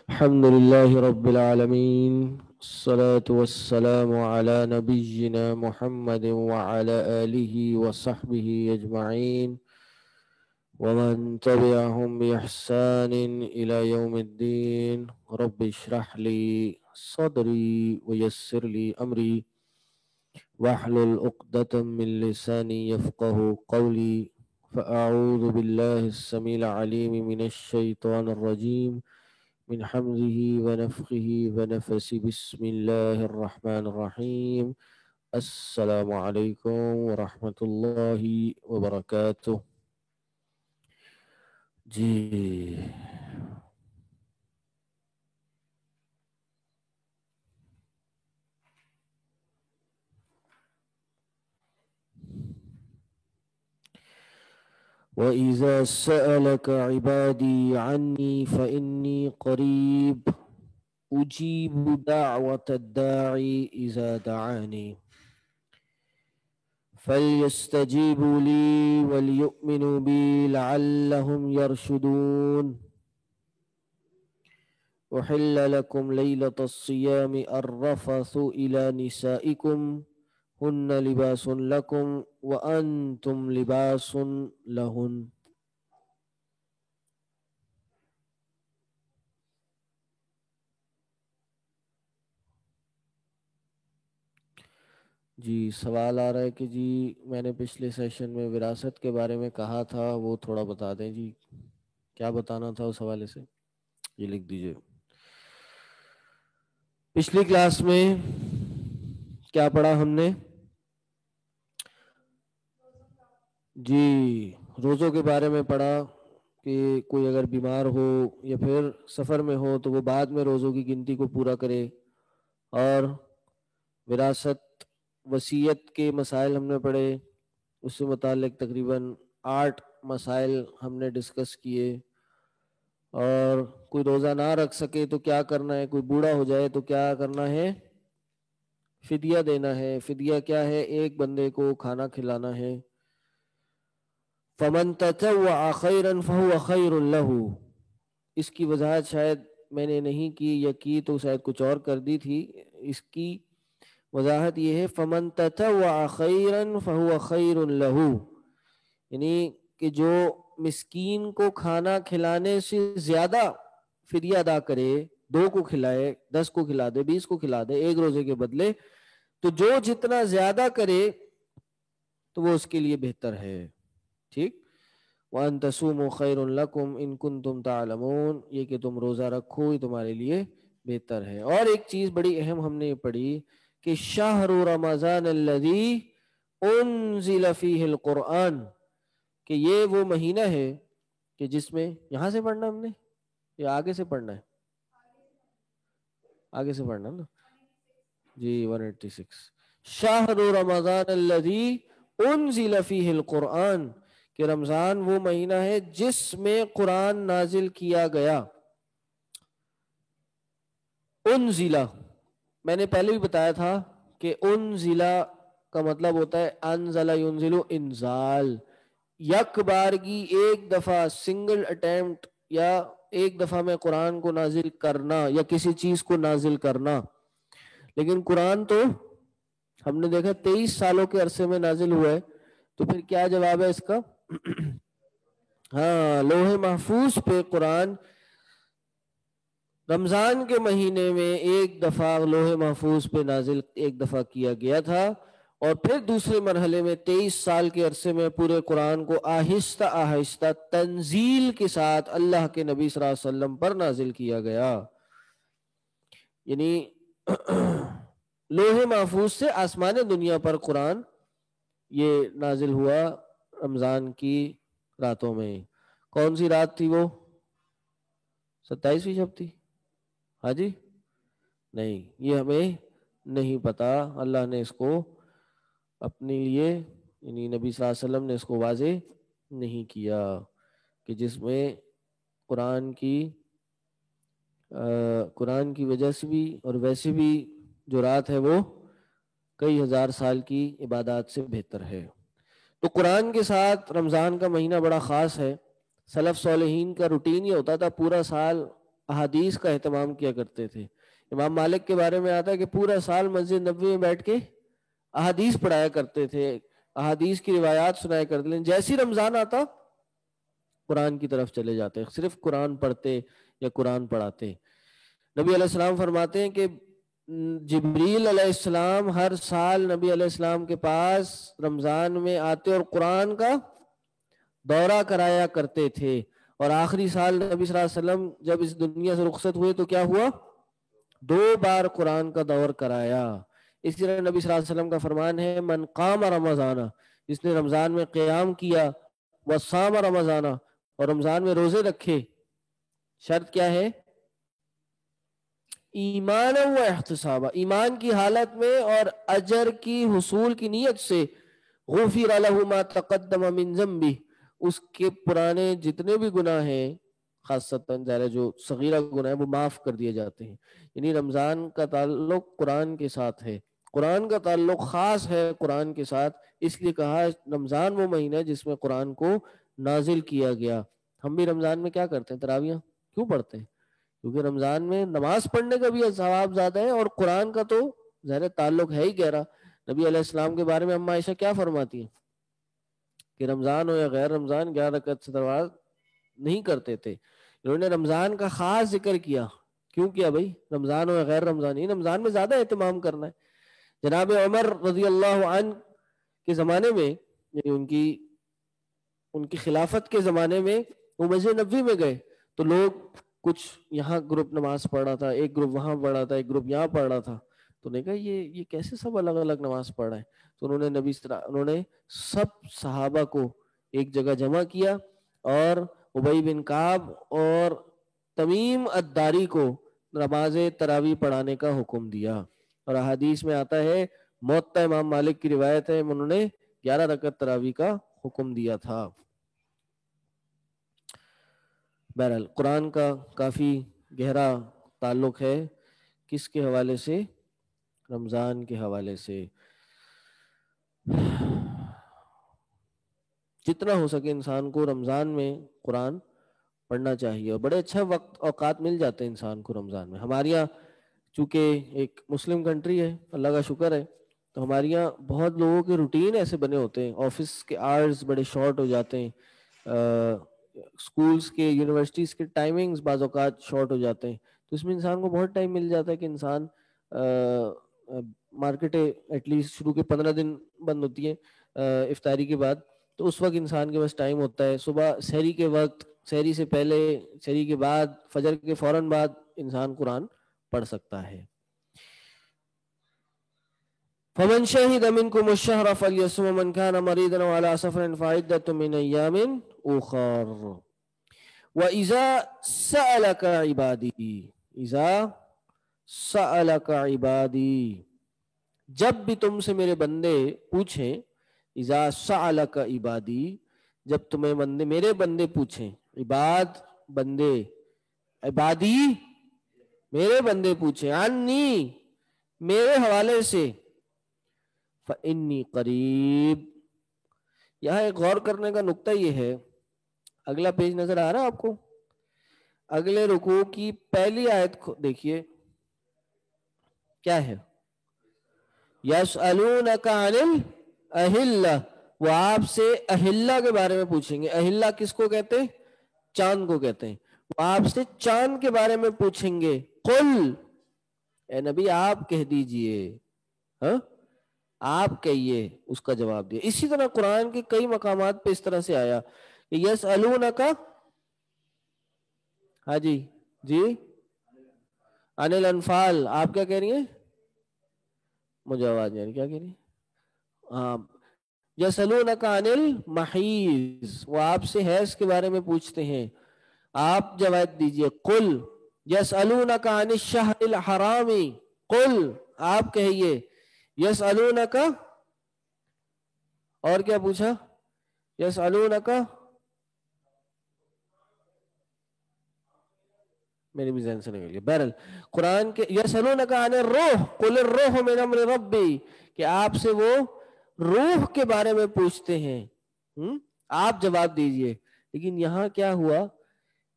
الحمد لله رب العالمين، الصلاة والسلام على نبينا محمد وعلى آله وصحبه أجمعين ومن تبعهم بإحسان إلى يوم الدين. رب اشرح لي صدري ويسر لي أمري واحلل عقدة من لساني يفقه قولي. فأعوذ بالله السميع العليم من الشيطان الرجيم من حمزه ونفخه ونفسه. بسم الله الرحمن الرحيم. السلام علیکم ورحمۃ اللہ وبرکاتہ. جی وَإِذَا سَأَلَكَ عِبَادِي عَنِّي فَإِنِّي قَرِيبٌ أُجِيبُ دَعْوَةَ الدَّاعِ إِذَا دَعَانِ فَلْيَسْتَجِيبُوا لِي وَلْيُؤْمِنُوا بِي لَعَلَّهُمْ يَرْشُدُونَ. أُحِلَّ لَكُمْ لَيْلَةَ الصِّيَامِ الرَّفَثُ إِلَى نِسَائِكُمْ هُنَّ لِبَاسٌ لَكُمْ وَأَنْتُمْ لِبَاسٌ لَهُنَّ. جی سوال آ رہا ہے کہ جی میں نے پچھلے سیشن میں وراثت کے بارے میں کہا تھا، وہ تھوڑا بتا دیں جی، کیا بتانا تھا اس حوالے سے، یہ لکھ دیجئے. پچھلی کلاس میں کیا پڑھا ہم نے؟ جی روزوں کے بارے میں پڑھا کہ کوئی اگر بیمار ہو یا پھر سفر میں ہو تو وہ بعد میں روزوں کی گنتی کو پورا کرے. اور وراثت وصیت کے مسائل ہم نے پڑھے، اس سے متعلق تقریباً 8 مسائل ہم نے ڈسکس کیے. اور کوئی روزہ نہ رکھ سکے تو کیا کرنا ہے، کوئی بوڑھا ہو جائے تو کیا کرنا ہے، فدیہ دینا ہے. فدیہ کیا ہے؟ ایک بندے کو کھانا کھلانا ہے. فَمَن تَطَوَّعَ خَيْرًا فَهُوَ خَيْرٌ لَهُ. اس کی وضاحت شاید میں نے نہیں کی، یا کی تو شاید کچھ اور کر دی تھی. اس کی وضاحت یہ ہے فَمَن تَطَوَّعَ خَيْرًا فَهُوَ خَيْرٌ لَهُ، یعنی کہ جو مسکین کو کھانا کھلانے سے زیادہ فدیہ ادا کرے، 2 کو کھلائے، 10 کو کھلا دے، 20 کو کھلا دے ایک روزے کے بدلے، تو جو جتنا زیادہ کرے تو وہ اس کے لیے بہتر ہے. ٹھیک. وَأَن تَصُومُوا خَيْرٌ لَكُمْ إِن كُنتُمْ تَعْلَمُونَ، یہ کہ تم روزہ رکھو یہ تمہارے لیے بہتر ہے. اور ایک چیز بڑی اہم ہم نے پڑھی کہ شہر رمضان الذی انزل فیہ القرآن، کہ یہ وہ مہینہ ہے کہ جس میں، یہاں سے پڑھنا ہم نے یا آگے سے پڑھنا ہے؟ آگے سے پڑھنا نا جی. 186 شہر رمضان الذی انزل فیہ القرآن، کہ رمضان وہ مہینہ ہے جس میں قرآن نازل کیا گیا. انزلہ میں نے پہلے بھی بتایا تھا کہ انزلہ کا مطلب ہوتا ہے انزل ینزل انزال، یک بارگی، ایک دفعہ، سنگل اٹیمپٹ، یا ایک دفعہ میں قرآن کو نازل کرنا یا کسی چیز کو نازل کرنا. لیکن قرآن تو ہم نے دیکھا 23 سالوں کے عرصے میں نازل ہوا ہے. تو پھر کیا جواب ہے اس کا؟ ہاں، لوح محفوظ پہ قرآن رمضان کے مہینے میں ایک دفعہ لوح محفوظ پہ نازل ایک دفعہ کیا گیا تھا، اور پھر دوسرے مرحلے میں 23 سال کے عرصے میں پورے قرآن کو آہستہ آہستہ تنزیل کے ساتھ اللہ کے نبی صلی اللہ علیہ وسلم پر نازل کیا گیا. یعنی لوح محفوظ سے آسمان دنیا پر قرآن یہ نازل ہوا رمضان کی راتوں میں. کون سی رات تھی وہ؟ 27ویں شب تھی؟ ہاں جی، نہیں، یہ ہمیں نہیں پتا. اللہ نے اس کو اپنے لیے، یعنی نبی صلی اللہ علیہ وسلم نے اس کو واضح نہیں کیا کہ جس میں قرآن کی وجہ سے بھی اور ویسے بھی جو رات ہے وہ کئی ہزار سال کی عبادات سے بہتر ہے. تو قرآن کے ساتھ رمضان کا مہینہ بڑا خاص ہے. سلف صالحین کا روٹین یہ ہوتا تھا پورا سال احادیث کا اہتمام کیا کرتے تھے. امام مالک کے بارے میں آتا ہے کہ پورا سال مسجد نبوی میں بیٹھ کے احادیث پڑھایا کرتے تھے, احادیث کی روایات سنایا کرتے تھے. جیسی رمضان آتا قرآن کی طرف چلے جاتے, صرف قرآن پڑھتے یا قرآن پڑھاتے. نبی علیہ السلام فرماتے ہیں کہ جبریل علیہ السلام ہر سال نبی علیہ السلام کے پاس رمضان میں آتے اور قرآن کا دورہ کرایا کرتے تھے. اور آخری سال نبی صلی اللہ علیہ وسلم جب اس دنیا سے رخصت ہوئے تو کیا ہوا, 2 بار قرآن کا دور کرایا. اس طرح نبی صلی اللہ علیہ وسلم کا فرمان ہے من قام رمضان, جس نے رمضان میں قیام کیا, وصام رمضان, اور رمضان میں روزے رکھے. شرط کیا ہے؟ ایمان و احتساب, ایمان کی حالت میں اور اجر کی حصول کی نیت سے. غفر له ما تقدم من ذنبه, اس کے پرانے جتنے بھی گناہ ہیں, خاصتاً ظاہر جو صغیرہ گناہ ہیں, وہ معاف کر دیے جاتے ہیں. یعنی رمضان کا تعلق قرآن کے ساتھ ہے, قرآن کا تعلق خاص ہے قرآن کے ساتھ. اس لیے کہا رمضان وہ مہینہ ہے جس میں قرآن کو نازل کیا گیا. ہم بھی رمضان میں کیا کرتے ہیں, تراویح کیوں پڑھتے ہیں؟ کیونکہ رمضان میں نماز پڑھنے کا بھی ثواب زیادہ ہے, اور قرآن کا تو ظاہر تعلق ہے ہی گہرا. نبی علیہ السلام کے بارے میں اما عائشہ کیا فرماتی ہیں کہ رمضان ہو یا غیر رمضان 11 رکعت سے نماز نہیں کرتے تھے. انہوں نے رمضان کا خاص ذکر کیا. کیوں کیا بھائی؟ رمضان ہو یا غیر رمضان, یہ رمضان میں زیادہ اہتمام کرنا ہے. جناب عمر رضی اللہ عنہ کے زمانے میں, یعنی ان کی خلافت کے زمانے میں, وہ مسجد نبوی میں گئے تو لوگ کچھ یہاں گروپ نماز پڑھ رہا تھا, ایک گروپ وہاں پڑھ رہا تھا, ایک گروپ یہاں پڑھ رہا تھا. تو نے کہا یہ کیسے سب الگ الگ نماز پڑھ رہے ہیں؟ تو انہوں نے سب صحابہ کو ایک جگہ جمع کیا اور ابی بن کعب اور تمیم الداری کو نماز تراویح پڑھانے کا حکم دیا. اور احادیث میں آتا ہے, موطا امام مالک کی روایت ہے, انہوں نے 11 رکعت تراویح کا حکم دیا تھا. بہرحال قرآن کا کافی گہرا تعلق ہے کس کے حوالے سے؟ رمضان کے حوالے سے. جتنا ہو سکے انسان کو رمضان میں قرآن پڑھنا چاہیے, اور بڑے اچھا وقت اوقات مل جاتے ہیں انسان کو رمضان میں. ہمارے یہاں چونکہ ایک مسلم کنٹری ہے, اللہ کا شکر ہے, تو ہمارے یہاں بہت لوگوں کے روٹین ایسے بنے ہوتے ہیں, آفس کے آورز بڑے شارٹ ہو جاتے ہیں, اسکولس کے یونیورسٹیز کے ٹائمنگز بعض اوقات شارٹ ہو جاتے ہیں. تو اس میں انسان کو بہت ٹائم مل جاتا ہے کہ انسان مارکیٹیں ایٹ لیسٹ شروع کے 15 دن بند ہوتی ہیں افطاری کے بعد, تو اس وقت انسان کے پاس ٹائم ہوتا ہے. صبح سحری کے وقت, سحری سے پہلے, سحری کے بعد, فجر کے فوراً بعد انسان قرآن پڑھ سکتا ہے. فمن شہد منکم الشہر فلیصم ومن کان مریضا وعلی سفر فعدۃ من ایام اخر وَإِذَا سَأَلَكَ عِبَادِي, اِذَا سَأَلَكَ عِبَادِي, جب بھی تم سے میرے بندے پوچھیں. اِذَا سَأَلَكَ عِبَادِي, جب تمہیں بندے, میرے بندے پوچھیں. عباد بندے, عبادی میرے بندے پوچھیں, عنی میرے حوالے سے, فَإِنِّي قریب. یہاں ایک غور کرنے کا نقطہ یہ ہے, اگلا پیج نظر آ رہا ہے آپ کو؟ اگلے رکوع کی پہلی آیت کو دیکھیے, کیا ہے؟ یسألونک عن الاہلہ, وہ آپ سے اہلہ کے بارے میں پوچھیں گے. اہلہ کس کو کہتے ہیں؟ چاند کو کہتے ہیں. وہ آپ سے چاند کے بارے میں پوچھیں گے. قل, اے نبی آپ کہہ دیجئے, ہاں آپ کہیے, اس کا جواب دیا. اسی طرح قرآن کے کئی مقامات پہ اس طرح سے آیا کہ یسألونک, ہاں جی عن الانفال, آپ کیا کہہ رہی ہیں؟ مجھے آواز نہیں آ رہی, کیا کہہ رہی ہیں؟ ہاں, یسألونک عن المحیض, وہ آپ سے حیض کے بارے میں پوچھتے ہیں, آپ جواب دیجئے. قل یسألونک عن الشہر الحرام, قل آپ کہیے. یسألونک, اور کیا پوچھا؟ یسألونک, میری بھی ذہن سے نکل گیا. بہرحال قرآن کے یسألونک عن الروح قل الروح من امر ربی, کہ آپ سے وہ روح کے بارے میں پوچھتے ہیں, آپ جواب دیجئے. لیکن یہاں کیا ہوا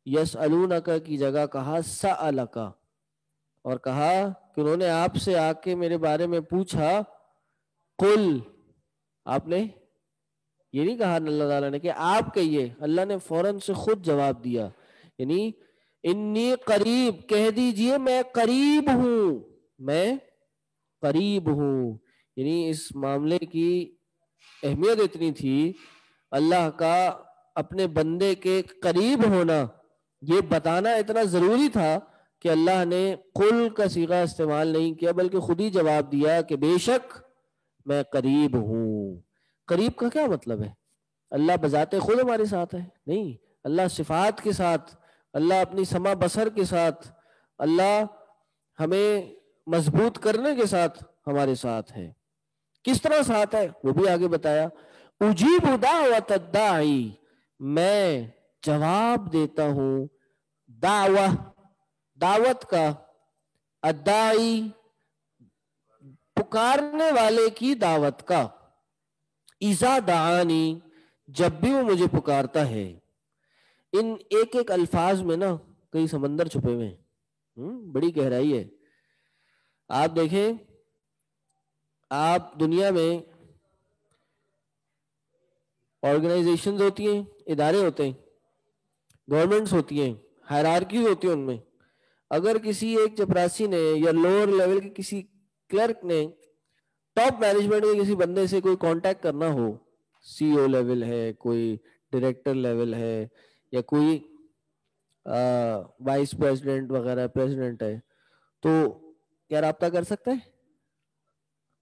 یسألونک کی جگہ کہا سألک، اور کہا کہ انہوں نے آپ سے آ کے میرے بارے میں پوچھا، قل، آپ نے یہ نہیں کہا اللہ تعالیٰ نے کہ آپ کہیے، اللہ نے فوراً سے خود جواب دیا، یعنی انی قریب، کہہ دیجئے میں قریب ہوں، میں قریب ہوں. یعنی اس معاملے کی اہمیت اتنی تھی، اللہ کا اپنے بندے کے قریب ہونا یہ بتانا اتنا ضروری تھا کہ اللہ نے قل کا صیغہ استعمال نہیں کیا، بلکہ خود ہی جواب دیا کہ بے شک میں قریب ہوں. قریب کا کیا مطلب ہے؟ اللہ بذات خود ہمارے ساتھ ہے؟ نہیں، اللہ صفات کے ساتھ، اللہ اپنی سمع بصر کے ساتھ، اللہ ہمیں مضبوط کرنے کے ساتھ ہمارے ساتھ ہے. کس طرح ساتھ ہے وہ بھی آگے بتایا، اجیب دعوت الداعی، میں جواب دیتا ہوں دعوت کا، الداعی پکارنے والے کی دعوت کا، اذا دعانی جب بھی وہ مجھے پکارتا ہے. ان ایک ایک الفاظ میں نا کئی سمندر چھپے ہوئے ہیں، بڑی گہرائی ہے. آپ دیکھیں، آپ دنیا میں آرگنائزیشنز ہوتی ہیں، ادارے ہوتے ہیں، گورنمنٹس ہوتی ہیں، ہائرارکیز ہوتی ہیں، ان میں اگر کسی ایک چپراسی نے یا لوور لیول کے کسی کلرک نے ٹاپ مینجمنٹ کے کسی بندے سے کوئی کانٹیکٹ کرنا ہو، سی او لیول ہے، کوئی ڈائریکٹر لیول ہے، یا کوئی وائس پریزیڈنٹ وغیرہ پریزیڈنٹ ہے، تو کیا رابطہ کر سکتا ہے؟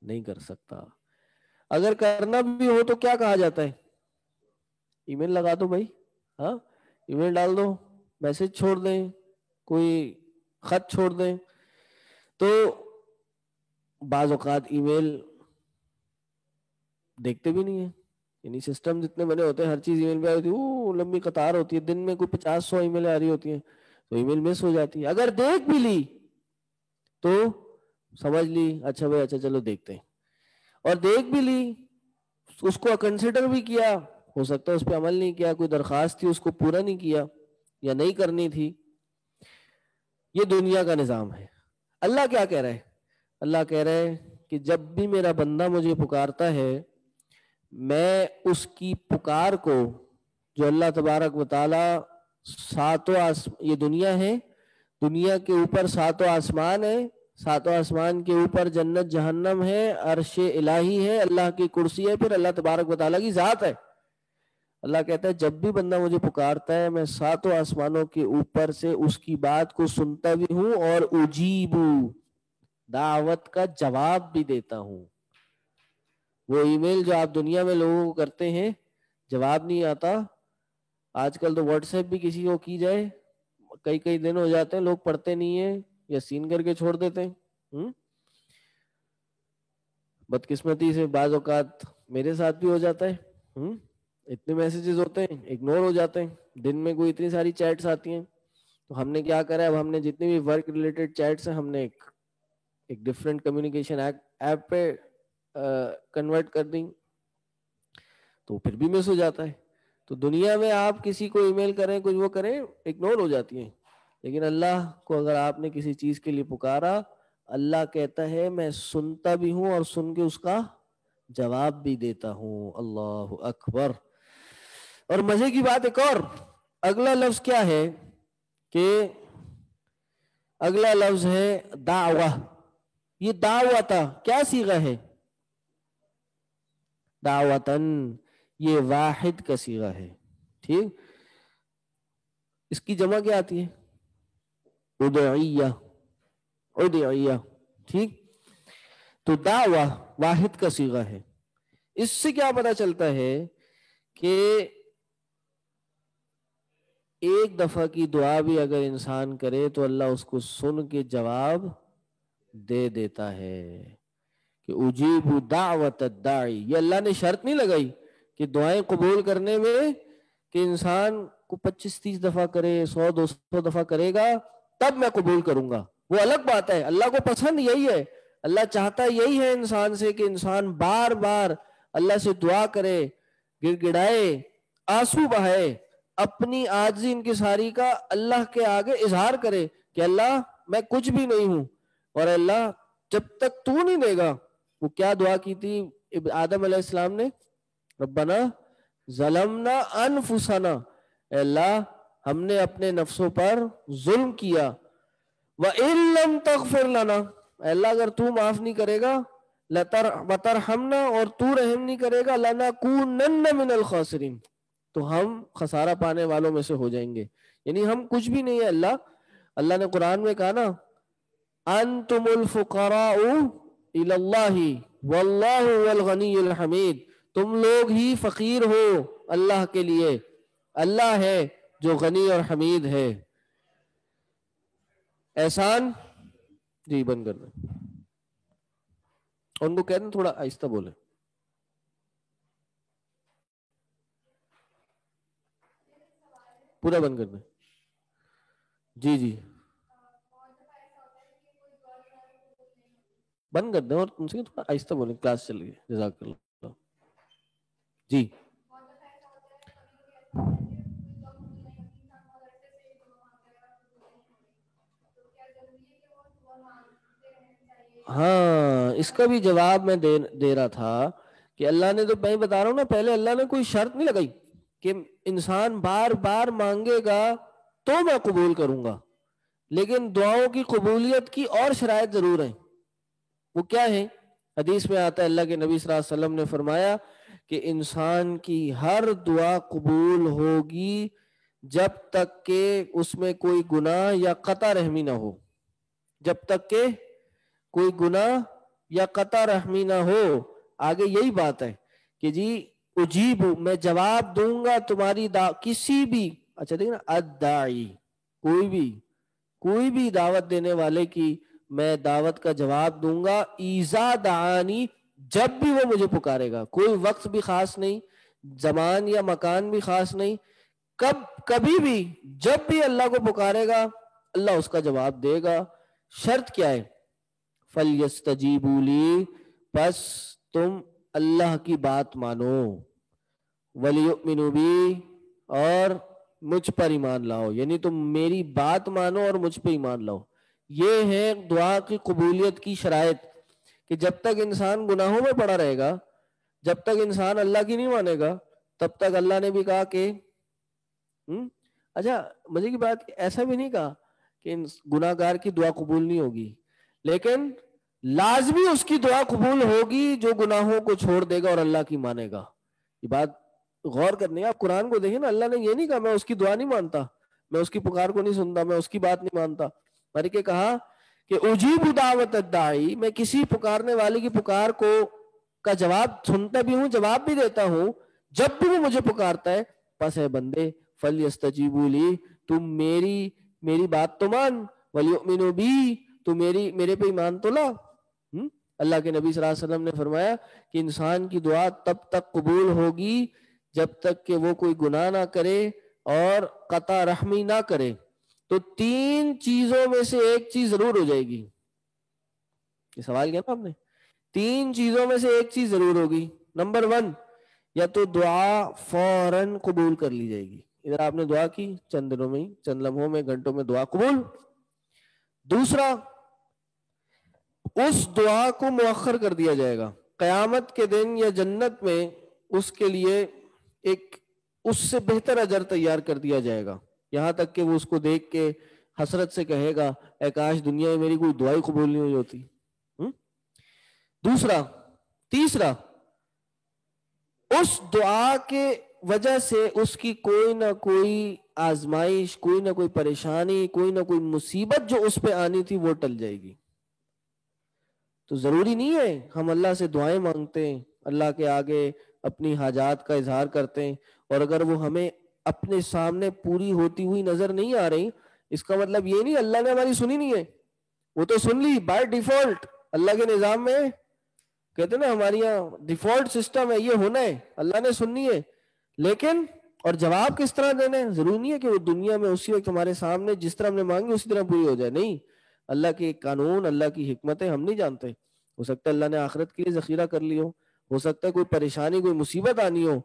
نہیں کر سکتا. اگر کرنا بھی ہو تو کیا کہا جاتا ہے؟ ای میل لگا دو بھائی، ہاں ای میل ڈال دو، میسج چھوڑ دیں، کوئی خط چھوڑ دیں. تو بعض اوقات ای میل دیکھتے بھی نہیں ہیں، یعنی سسٹم جتنے بنے ہوتے ہیں ہر چیز ای میل پہ آئی ہوتی ہے، لمبی قطار ہوتی ہے، دن میں کوئی 50-100 ای میل آ رہی ہوتی ہیں، تو ای میل مس ہو جاتی ہے. اگر دیکھ بھی لی تو سمجھ لی اچھا بھائی اچھا چلو دیکھتے ہیں، اور دیکھ بھی لی اس کو کنسیڈر بھی کیا، ہو سکتا ہے اس پہ عمل نہیں کیا، کوئی درخواست تھی اس کو پورا نہیں کیا یا نہیں کرنی تھی. یہ دنیا کا نظام ہے. اللہ کیا کہہ رہا ہے؟ اللہ کہہ رہا ہے کہ جب بھی میرا بندہ مجھے پکارتا ہے، میں اس کی پکار کو، جو اللہ تبارک و تعالی یہ دنیا ہے، دنیا کے اوپر 7 آسمان ہے، 7 آسمان کے اوپر جنت جہنم ہے، عرش الہی ہے، اللہ کی کرسی ہے، پھر اللہ تبارک و تعالیٰ کی ذات ہے. اللہ کہتا ہے جب بھی بندہ مجھے پکارتا ہے، میں 7 آسمانوں کے اوپر سے اس کی بات کو سنتا بھی ہوں، اور اجیب دعوت کا جواب بھی دیتا ہوں. وہ ای میل جو آپ دنیا میں لوگوں کو کرتے ہیں جواب نہیں آتا، آج کل تو واٹس ایپ بھی کسی کو کی جائے کئی دن ہو جاتے ہیں، لوگ پڑھتے نہیں ہیں یا سین کر کے چھوڑ دیتے ہیں. بدقسمتی سے بعض اوقات میرے ساتھ بھی ہو جاتا ہے، اتنے میسیجز ہوتے ہیں اگنور ہو جاتے ہیں. دن میں کوئی اتنی ساری چیٹس آتی ہیں، تو ہم نے کیا کرا ہے، اب ہم نے جتنی بھی ورک ریلیٹڈ چیٹس ہیں، ہم نے ایک ڈفرینٹ کمیونیکیشن ایپ پہ کنورٹ کر دیں، تو پھر بھی مس ہو جاتا ہے. تو دنیا میں آپ کسی کو ای میل کریں، کچھ وہ کریں، اگنور ہو جاتی ہیں. لیکن اللہ کو اگر آپ نے کسی چیز کے لیے پکارا، اللہ کہتا ہے میں سنتا بھی ہوں اور سن کے اس کا جواب بھی دیتا ہوں. اللہ اکبر. اور مزے کی بات ایک اور، اگلا لفظ کیا ہے کہ اگلا لفظ ہے دعوہ. یہ دعوتا کیا صیغہ ہے؟ دعوتن، یہ واحد کا صیغہ ہے. ٹھیک، اس کی جمع کیا آتی ہے؟ ادعیہ، ادعیہ. ٹھیک، تو دعوہ واحد کا صیغہ ہے. اس سے کیا پتہ چلتا ہے کہ ایک دفعہ کی دعا بھی اگر انسان کرے تو اللہ اس کو سن کے جواب دے دیتا ہے. کہ اجیب دعوت الداعی، یہ اللہ نے شرط نہیں لگائی کہ دعائیں قبول کرنے میں کہ انسان کو 25-30 دفعہ کرے، 100-200 دفعہ کرے گا تب میں قبول کروں گا. وہ الگ بات ہے، اللہ کو پسند یہی ہے، اللہ چاہتا یہی ہے انسان سے کہ انسان بار بار اللہ سے دعا کرے، گڑ گڑائے، آنسو بہائے، اپنی عاجزی انکساری کا اللہ کے آگے اظہار کرے کہ اللہ میں کچھ بھی نہیں ہوں، اور اللہ جب تک تو نہیں دے گا. وہ کیا دعا کی تھی آدم علیہ السلام نے؟ ربنا ظلمنا انفسنا، اے اللہ ہم نے اپنے نفسوں پر ظلم کیا، وَإِن لَمْ تَغْفِرْ لَنَا، اے اللہ اگر تو معاف نہیں کرے گا، وَتَرْحَمْنَا، اور تو رحم نہیں کرے گا، لَنَكُونَنَّ مِنَ الْخَاسِرِينَ، تو ہم خسارہ پانے والوں میں سے ہو جائیں گے. یعنی ہم کچھ بھی نہیں ہے اللہ. اللہ نے قرآن میں کہا نا انتم الفقراء الی اللہ واللہ هو الغنی الحمید، تم لوگ ہی فقیر ہو اللہ کے لیے، اللہ ہے جو غنی اور حمید ہے. احسان جی بند کر دیں، ان کو کہہ دیں تھوڑا آہستہ بولیں. پورا بند کر دیں. جی جی بند کر دیں اور ان سے تھوڑا آہستہ بولیں، کلاس چل رہی ہے. جزاک اللہ. جی ہاں اس کا بھی جواب میں دے رہا تھا کہ اللہ نے تو میں بتا رہا ہوں نا، پہلے اللہ نے کوئی شرط نہیں لگائی کہ انسان بار بار مانگے گا تو میں قبول کروں گا، لیکن دعاؤں کی قبولیت کی اور شرائط ضرور ہیں. وہ کیا ہے؟ حدیث میں آتا ہے اللہ کے نبی صلی اللہ علیہ وسلم نے فرمایا کہ انسان کی ہر دعا قبول ہوگی جب تک کہ اس میں کوئی گناہ یا قطع رحمی نہ ہو. جب تک کہ کوئی گناہ یا قطع رحمی نہ ہو. آگے یہی بات ہے کہ جی اجیب، میں جواب دوں گا تمہاری کسی بھی، اچھا دیکھیں نا، ادعی، کوئی بھی دعوت دینے والے کی میں دعوت کا جواب دوں گا، ایذا دعانی، جب بھی وہ مجھے پکارے گا. کوئی وقت بھی خاص نہیں، زمان یا مکان بھی خاص نہیں، کبھی بھی جب بھی اللہ کو پکارے گا اللہ اس کا جواب دے گا. شرط کیا ہے؟ فَلْيَسْتَجِيبُوا لِي، پس تم اللہ کی بات مانو، وَلْيُؤْمِنُوا بِي، اور مجھ پر ایمان لاؤ. یعنی تم میری بات مانو اور مجھ پہ ایمان لاؤ. یہ ہے دعا کی قبولیت کی شرائط، کہ جب تک انسان گناہوں میں پڑا رہے گا، جب تک انسان اللہ کی نہیں مانے گا، تب تک اللہ نے بھی کہا کہ اچھا مزے کی بات، ایسا بھی نہیں کہا کہ گناہ گار کی دعا قبول نہیں ہوگی، لیکن لازمی اس کی دعا قبول ہوگی جو گناہوں کو چھوڑ دے گا اور اللہ کی مانے گا. یہ بات غور کرنی ہے. آپ قرآن کو دیکھیں نا، اللہ نے یہ نہیں کہا میں اس کی دعا نہیں مانتا، میں اس کی پکار کو نہیں سنتا، میں اس کی بات نہیں مانتا، بلکہ کہا کہ اجیب دعوت الداعی، میں کسی پکارنے والے کی پکار کو کا جواب سنتا بھی ہوں، جواب بھی دیتا ہوں جب بھی وہ مجھے پکارتا ہے. پس ہے بندے فَلْيَسْتَجِيبُوا لِي، تم میری بات تو مان، وَلْيُؤْمِنُوا بِي، تو میرے پہ ایمان تو لا. اللہ کے نبی صلی اللہ علیہ وسلم نے فرمایا کہ انسان کی دعا تب تک قبول ہوگی جب تک کہ وہ کوئی گناہ نہ کرے اور قطع رحمی نہ کرے. تو 3 چیزوں میں سے ایک چیز ضرور ہو جائے گی. یہ سوال کیا نا آپ نے، 3 چیزوں میں سے ایک چیز ضرور ہوگی. نمبر 1، یا تو دعا فوراً قبول کر لی جائے گی، ادھر آپ نے دعا کی چند دنوں میں ہی، چند لمحوں میں، گھنٹوں میں دعا قبول. دوسرا، اس دعا کو مؤخر کر دیا جائے گا، قیامت کے دن یا جنت میں اس کے لیے ایک اس سے بہتر اجر تیار کر دیا جائے گا، یہاں تک کہ وہ اس کو دیکھ کے حسرت سے کہے گا اے کاش دنیا میں میری کوئی دعا ہی قبول نہیں ہوئی ہوتی. تیسرا، اس دعا کے وجہ سے اس کی کوئی نہ کوئی آزمائش، کوئی نہ کوئی پریشانی، کوئی نہ کوئی مصیبت جو اس پہ آنی تھی وہ ٹل جائے گی. تو ضروری نہیں ہے ہم اللہ سے دعائیں مانگتے ہیں، اللہ کے آگے اپنی حاجات کا اظہار کرتے ہیں، اور اگر وہ ہمیں اپنے سامنے پوری ہوتی ہوئی نظر نہیں آ رہی، اس کا مطلب یہ نہیں اللہ نے ہماری سنی نہیں ہے. وہ تو سن لی بائی ڈیفالٹ، اللہ کے نظام میں کہتے ہیں نا ہمارے یہاں ڈیفالٹ سسٹم ہے، یہ ہونا ہے، اللہ نے سننی ہے. لیکن اور جواب کس طرح دینا ہے؟ ضروری نہیں ہے کہ وہ دنیا میں اسی وقت ہمارے سامنے جس طرح ہم نے مانگی اسی طرح پوری ہو جائے. نہیں، اللہ کے قانون، اللہ کی حکمتیں ہم نہیں جانتے. ہو سکتا ہے اللہ نے آخرت کے لیے ذخیرہ کر لی ہو سکتا ہے کوئی پریشانی، کوئی مصیبت آنی ہو،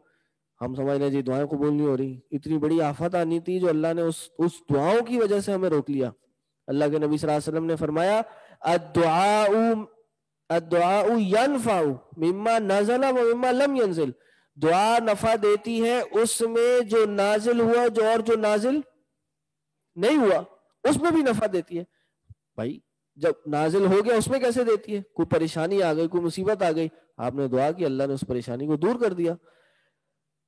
ہم سمجھ رہے جی دعائیں قبول نہیں ہو رہی. اتنی بڑی آفت آنی تھی جو اللہ نے اس دعاؤں کی وجہ سے ہمیں روک لیا. اللہ کے نبی صلی اللہ علیہ وسلم نے فرمایا الدعاء ينفع مما نزل ومما لم ينزل. دعا نفع دیتی ہے اس میں جو نازل ہوا جو نازل نہیں ہوا اس میں بھی نفع دیتی ہے. بھائی جب نازل ہو گیا اس میں کیسے دیتی ہے؟ کوئی پریشانی آ گئی, کوئی مصیبت آ گئی, آپ نے دعا کی, اللہ نے اس پریشانی کو دور کر دیا,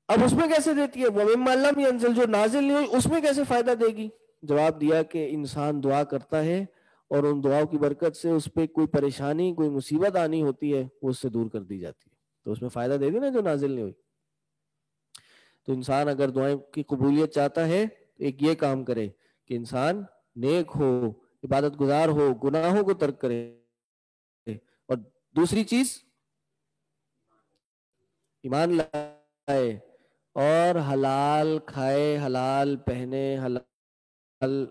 اب اس میں کیسے دیتی ہے؟ وَمِمَّا لَمْ يَنزِلْ, جو نازل نہیں ہوئی اس میں کیسے فائدہ دے گی؟ جواب دیا کہ انسان دعا کرتا ہے اور ان دعاؤں کی برکت سے اس پہ کوئی پریشانی, کوئی مصیبت آنی ہوتی ہے, وہ اس سے دور کر دی جاتی ہے, تو اس میں فائدہ دے گی نا جو نازل نہیں ہوئی. تو انسان اگر دعائیں کی قبولیت چاہتا ہے تو ایک یہ کام کرے کہ انسان نیک ہو, عبادت گزار ہو, گناہوں کو ترک کرے, اور دوسری چیز ایمان لائے اور حلال کھائے, حلال پہنے, حلال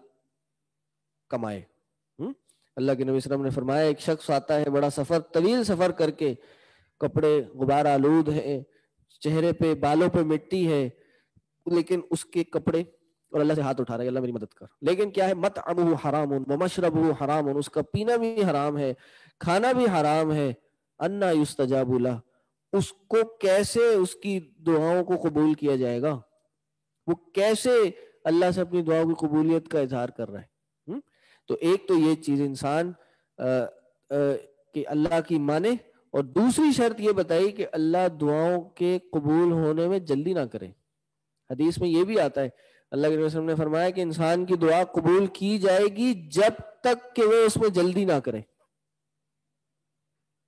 کمائے. اللہ کے نبی صلی اللہ علیہ وسلم نے فرمایا ایک شخص آتا ہے بڑا سفر, طویل سفر کر کے, کپڑے غبار آلود ہیں, چہرے پہ بالوں پہ مٹی ہے, لیکن اس کے کپڑے, اور اللہ سے ہاتھ اٹھا رہا ہے اللہ میری مدد کر, لیکن کیا ہے مطعمہ حرام ومشربہ حرام, اس کا پینا بھی حرام ہے, کھانا بھی حرام ہے. انا یستجاب لہ, اس کو کیسے اس کی دعاؤں کو قبول کیا جائے گا؟ وہ کیسے اللہ سے اپنی دعاؤں کی قبولیت کا اظہار کر رہا ہے؟ تو ایک تو یہ چیز انسان کہ اللہ کی مانے, اور دوسری شرط یہ بتائی کہ اللہ دعاؤں کے قبول ہونے میں جلدی نہ کرے. حدیث میں یہ بھی آتا ہے, اللہ کے رسول صلی اللہ علیہ وسلم نے فرمایا کہ انسان کی دعا قبول کی جائے گی جب تک کہ وہ اس میں جلدی نہ کرے.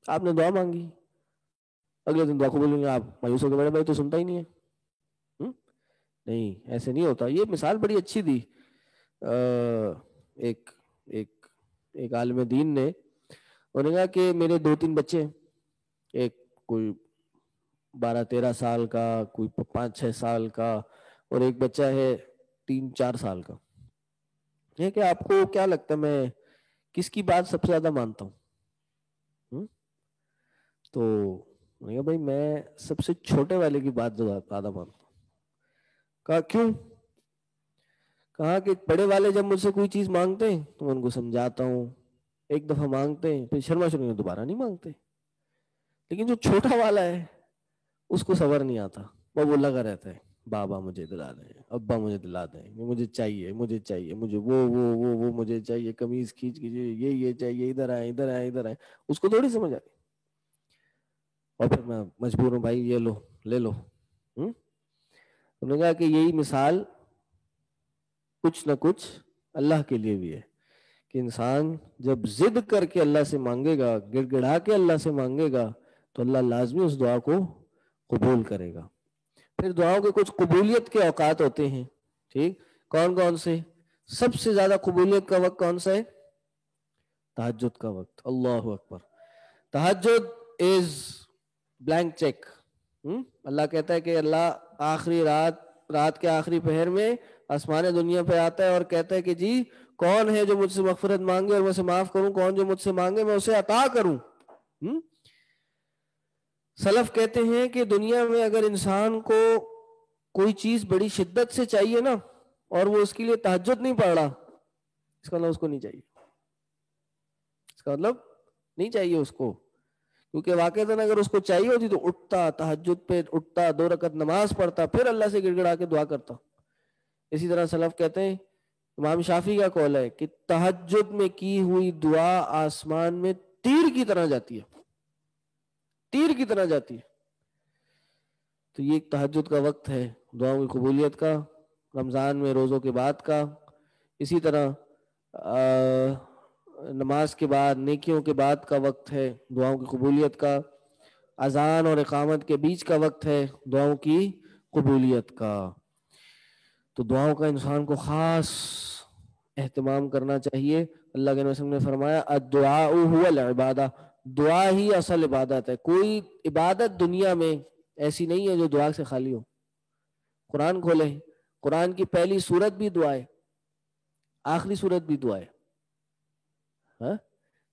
آپ نے دعا مانگی, اگلے دن دعا قبول ہوئی, آپ مایوس ہو کے بڑے بھائی تو سنتا ہی نہیں ہے. نہیں, ایسے نہیں ہوتا. یہ مثال بڑی اچھی دی ایک عالم دین نے. انہوں نے کہا کہ میرے 2-3 بچے, ایک کوئی 12-13 سال کا, کوئی 5-6 سال کا, اور ایک بچہ ہے 3-4 سال کا. یہ کہ آپ کو کیا لگتا ہے میں کس کی بات سب سے زیادہ مانتا ہوں؟ تو انہوں نے کہا بھائی میں سب سے چھوٹے والے کی بات زیادہ مانتا ہوں. کہا کیوں؟ کہا کہ بڑے والے جب مجھ سے کوئی چیز مانگتے ہیں تو میں ان کو سمجھاتا ہوں, ایک دفعہ مانگتے ہیں پھر شرما دوبارہ نہیں مانگتے. لیکن جو چھوٹا والا ہے اس کو صبر نہیں آتا, وہ لگا رہتا ہے بابا مجھے دلا دیں, ابا مجھے دلا دیں, مجھے چاہیے مجھے وہ مجھے چاہیے, قمیض کھینچ کیجیے, یہ چاہیے, ادھر آئے. اس کو تھوڑی سمجھ آتی, اور پھر میں مجبور ہوں بھائی یہ لو لے لو. انہوں نے کہا کہ یہی مثال کچھ نہ کچھ اللہ کے لیے بھی ہے کہ انسان جب ضد کر کے اللہ سے مانگے گا, گڑ گڑا کے اللہ سے مانگے گا, تو اللہ لازمی اس دعا کو قبول کرے گا. پھر دعاؤں کے کچھ قبولیت کے اوقات ہوتے ہیں, ٹھیک, کون کون سے؟ سب سے زیادہ قبولیت کا وقت کون سا ہے؟ تہجد کا وقت. اللہ اکبر. تہجد از بلینک چیک. اللہ کہتا ہے کہ اللہ آخری رات کے آخری پہر میں آسمان دنیا پہ آتا ہے اور کہتا ہے کہ جی کون ہے جو مجھ سے مغفرت مانگے اور میں اسے معاف کروں, کون جو مجھ سے مانگے میں اسے عطا کروں. سلف کہتے ہیں کہ دنیا میں اگر انسان کو کوئی چیز بڑی شدت سے چاہیے نا, اور وہ اس کے لیے تہجد نہیں پڑھ رہا, اس کا مطلب اس کو نہیں چاہیے, اس کا مطلب نہیں چاہیے اس کو. کیونکہ واقعتاً اگر اس کو چاہیے ہوتی تو اٹھتا, تہجد پہ اٹھتا, 2 رکعت نماز پڑھتا, پھر اللہ سے گڑ گڑا کے دعا کرتا. اسی طرح سلف کہتے ہیں, امام شافعی کا قول ہے کہ تہجد میں کی ہوئی دعا آسمان میں تیر کی طرح جاتی ہے, تیر کی طرح جاتی ہے. تو یہ ایک تہجد کا وقت ہے دعاؤں کی قبولیت کا, رمضان میں روزوں کے بعد کا. اسی طرح نماز کے بعد, نیکیوں کے بعد کا وقت ہے دعاؤں کی قبولیت کا. اذان اور اقامت کے بیچ کا وقت ہے دعاؤں کی قبولیت کا. تو دعاؤں کا انسان کو خاص اہتمام کرنا چاہیے. اللہ کے نبی نے فرمایا الدعاء هو العبادہ, دعا ہی اصل عبادت ہے. کوئی عبادت دنیا میں ایسی نہیں ہے جو دعا سے خالی ہو. قرآن کھولیں, قرآن کی پہلی سورت بھی دعا ہے, آخری سورت بھی دعا ہے.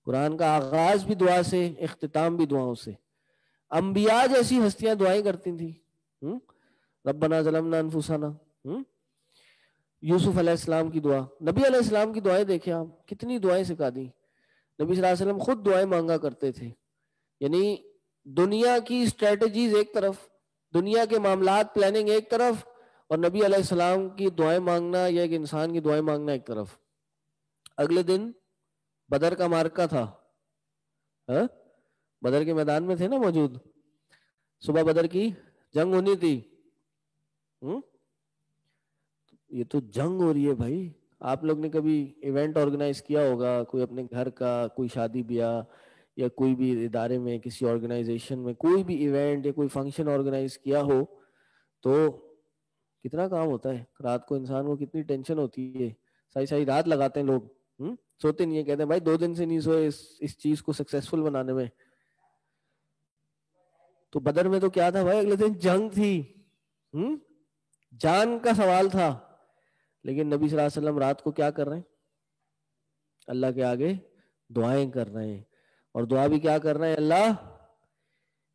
قرآن کا آغاز بھی دعا سے, اختتام بھی دعاؤں سے. انبیاء جیسی ہستیاں دعائیں کرتی تھیں. ربنا ظلمنا انفسنا، یوسف علیہ السلام کی دعا، نبی علیہ السلام کی دعائیں دیکھیں آپ، کتنی دعائیں سکھا دی نبی صلی اللہ علیہ وسلم، خود دعائیں مانگا کرتے تھے. یعنی دنیا کی اسٹریٹجیز ایک طرف، دنیا کے معاملات پلاننگ ایک طرف، اور نبی علیہ السلام کی دعائیں مانگنا یا ایک انسان کی دعائیں مانگنا ایک طرف. اگلے دن بدر کا معرکہ تھا، بدر کے میدان میں تھے نا موجود، صبح بدر کی جنگ ہونی تھی. یہ تو جنگ ہو رہی ہے بھائی. آپ لوگ نے کبھی ایونٹ آرگنائز کیا ہوگا، کوئی اپنے گھر کا، کوئی شادی بیاہ یا کوئی بھی ادارے میں، کسی آرگنائزیشن میں کوئی بھی ایونٹ یا کوئی فنکشن آرگنائز کیا ہو تو کتنا کام ہوتا ہے. رات کو انسان کو کتنی ٹینشن ہوتی ہے، ساری ساری رات لگاتے ہیں لوگ، سوتے نہیں ہیں، کہتے ہیں بھائی 2 دن سے نہیں سوئے اس چیز کو سکسیسفل بنانے میں. تو بدر میں تو کیا تھا بھائی، اگلے دن جنگ تھی، جان کا سوال تھا. لیکن نبی صلی اللہ علیہ وسلم رات کو کیا کر رہے ہیں، اللہ کے آگے دعائیں کر رہے ہیں. اور دعا بھی کیا کر رہے ہیں، اللہ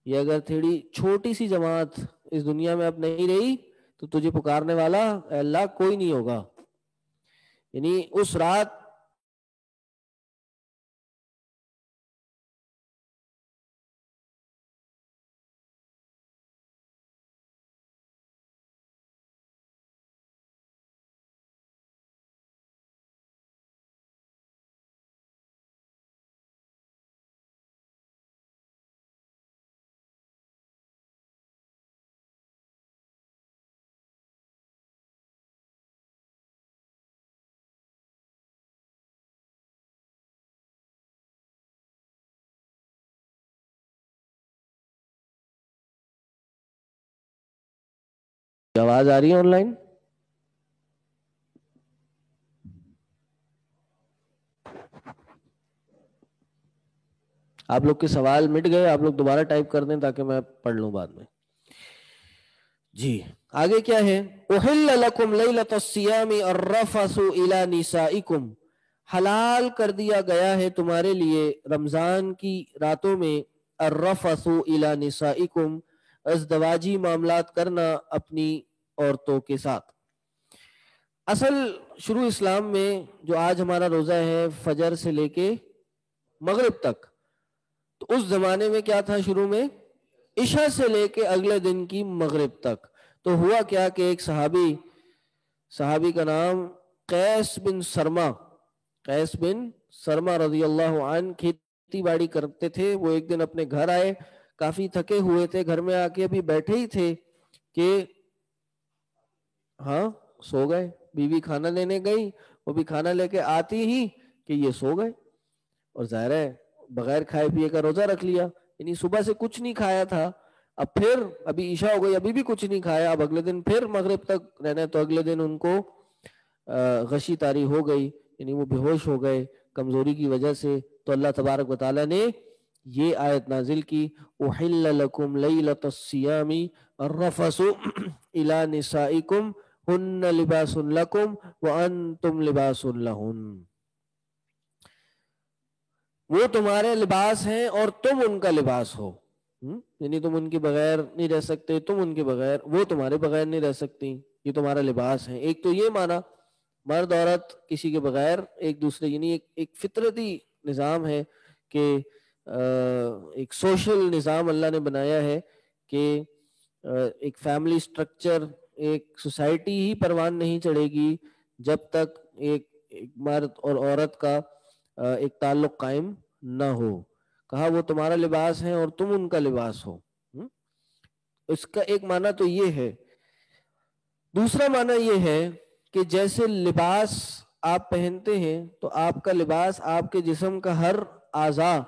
یہ اگر تھوڑی چھوٹی سی جماعت اس دنیا میں اب نہیں رہی تو تجھے پکارنے والا اے اللہ کوئی نہیں ہوگا. یعنی اس رات آواز آ رہی ہے آن لائن؟ آپ لوگ کے سوال مٹ گئے، آپ لوگ دوبارہ ٹائپ کر دیں تاکہ میں پڑھ لوں بعد میں. جی آگے کیا ہے، احل لکم لیلۃ الصیام الرفث الی نسائکم، حلال کر دیا گیا ہے تمہارے لیے رمضان کی راتوں میں الرفث الی نسائکم، ازدواجی معاملات کرنا اپنی عورتوں کے ساتھ. اصل شروع اسلام میں جو آج ہمارا روزہ ہے فجر سے لے کے مغرب تک، تو اس زمانے میں کیا تھا، شروع میں عشاء سے لے کے اگلے دن کی مغرب تک. تو ہوا کیا کہ ایک صحابی کا نام قیس بن سرما رضی اللہ عنہ، کھیتی باڑی کرتے تھے. وہ ایک دن اپنے گھر آئے، کافی تھکے ہوئے تھے، گھر میں آ کے ابھی بیٹھے ہی تھے کہ سو گئے. بیوی کھانا لینے گئی، وہ بھی کھانا لے کے آتی ہی کہ یہ سو گئے. اور ظاہر ہے بغیر کھائے پیے کا روزہ رکھ لیا، یعنی صبح سے کچھ نہیں کھایا تھا، اب پھر ابھی عشاء ہو گئی، ابھی بھی کچھ نہیں کھایا، اب اگلے دن پھر مغرب تک رہنا. تو اگلے دن ان کو غشی طاری ہو گئی، یعنی وہ بے ہوش ہو گئے کمزوری کی وجہ سے. تو اللہ تبارک و تعالیٰ نے یہ آیت نازل کی، احل لکم لیلۃ الصیام الرفث الی نسائکم ہن لباس لکم وانتم لباس لہن. وہ تمہارے لباس ہیں اور تم ان کا لباس ہو، یعنی تم ان کے بغیر نہیں رہ سکتے، تم ان کے بغیر، وہ تمہارے بغیر نہیں رہ سکتی، یہ تمہارا لباس ہے. ایک تو یہ معنی مرد عورت کسی کے بغیر ایک دوسرے، یعنی ایک فطرتی نظام ہے کہ ایک سوشل نظام اللہ نے بنایا ہے کہ ایک فیملی سٹرکچر، ایک سوسائٹی ہی پروان نہیں چڑھے گی جب تک ایک مرد اور عورت کا ایک تعلق قائم نہ ہو. کہا وہ تمہارا لباس ہے اور تم ان کا لباس ہو. اس کا ایک معنی تو یہ ہے. دوسرا معنی یہ ہے کہ جیسے لباس آپ پہنتے ہیں تو آپ کا لباس آپ کے جسم کا ہر اعضاء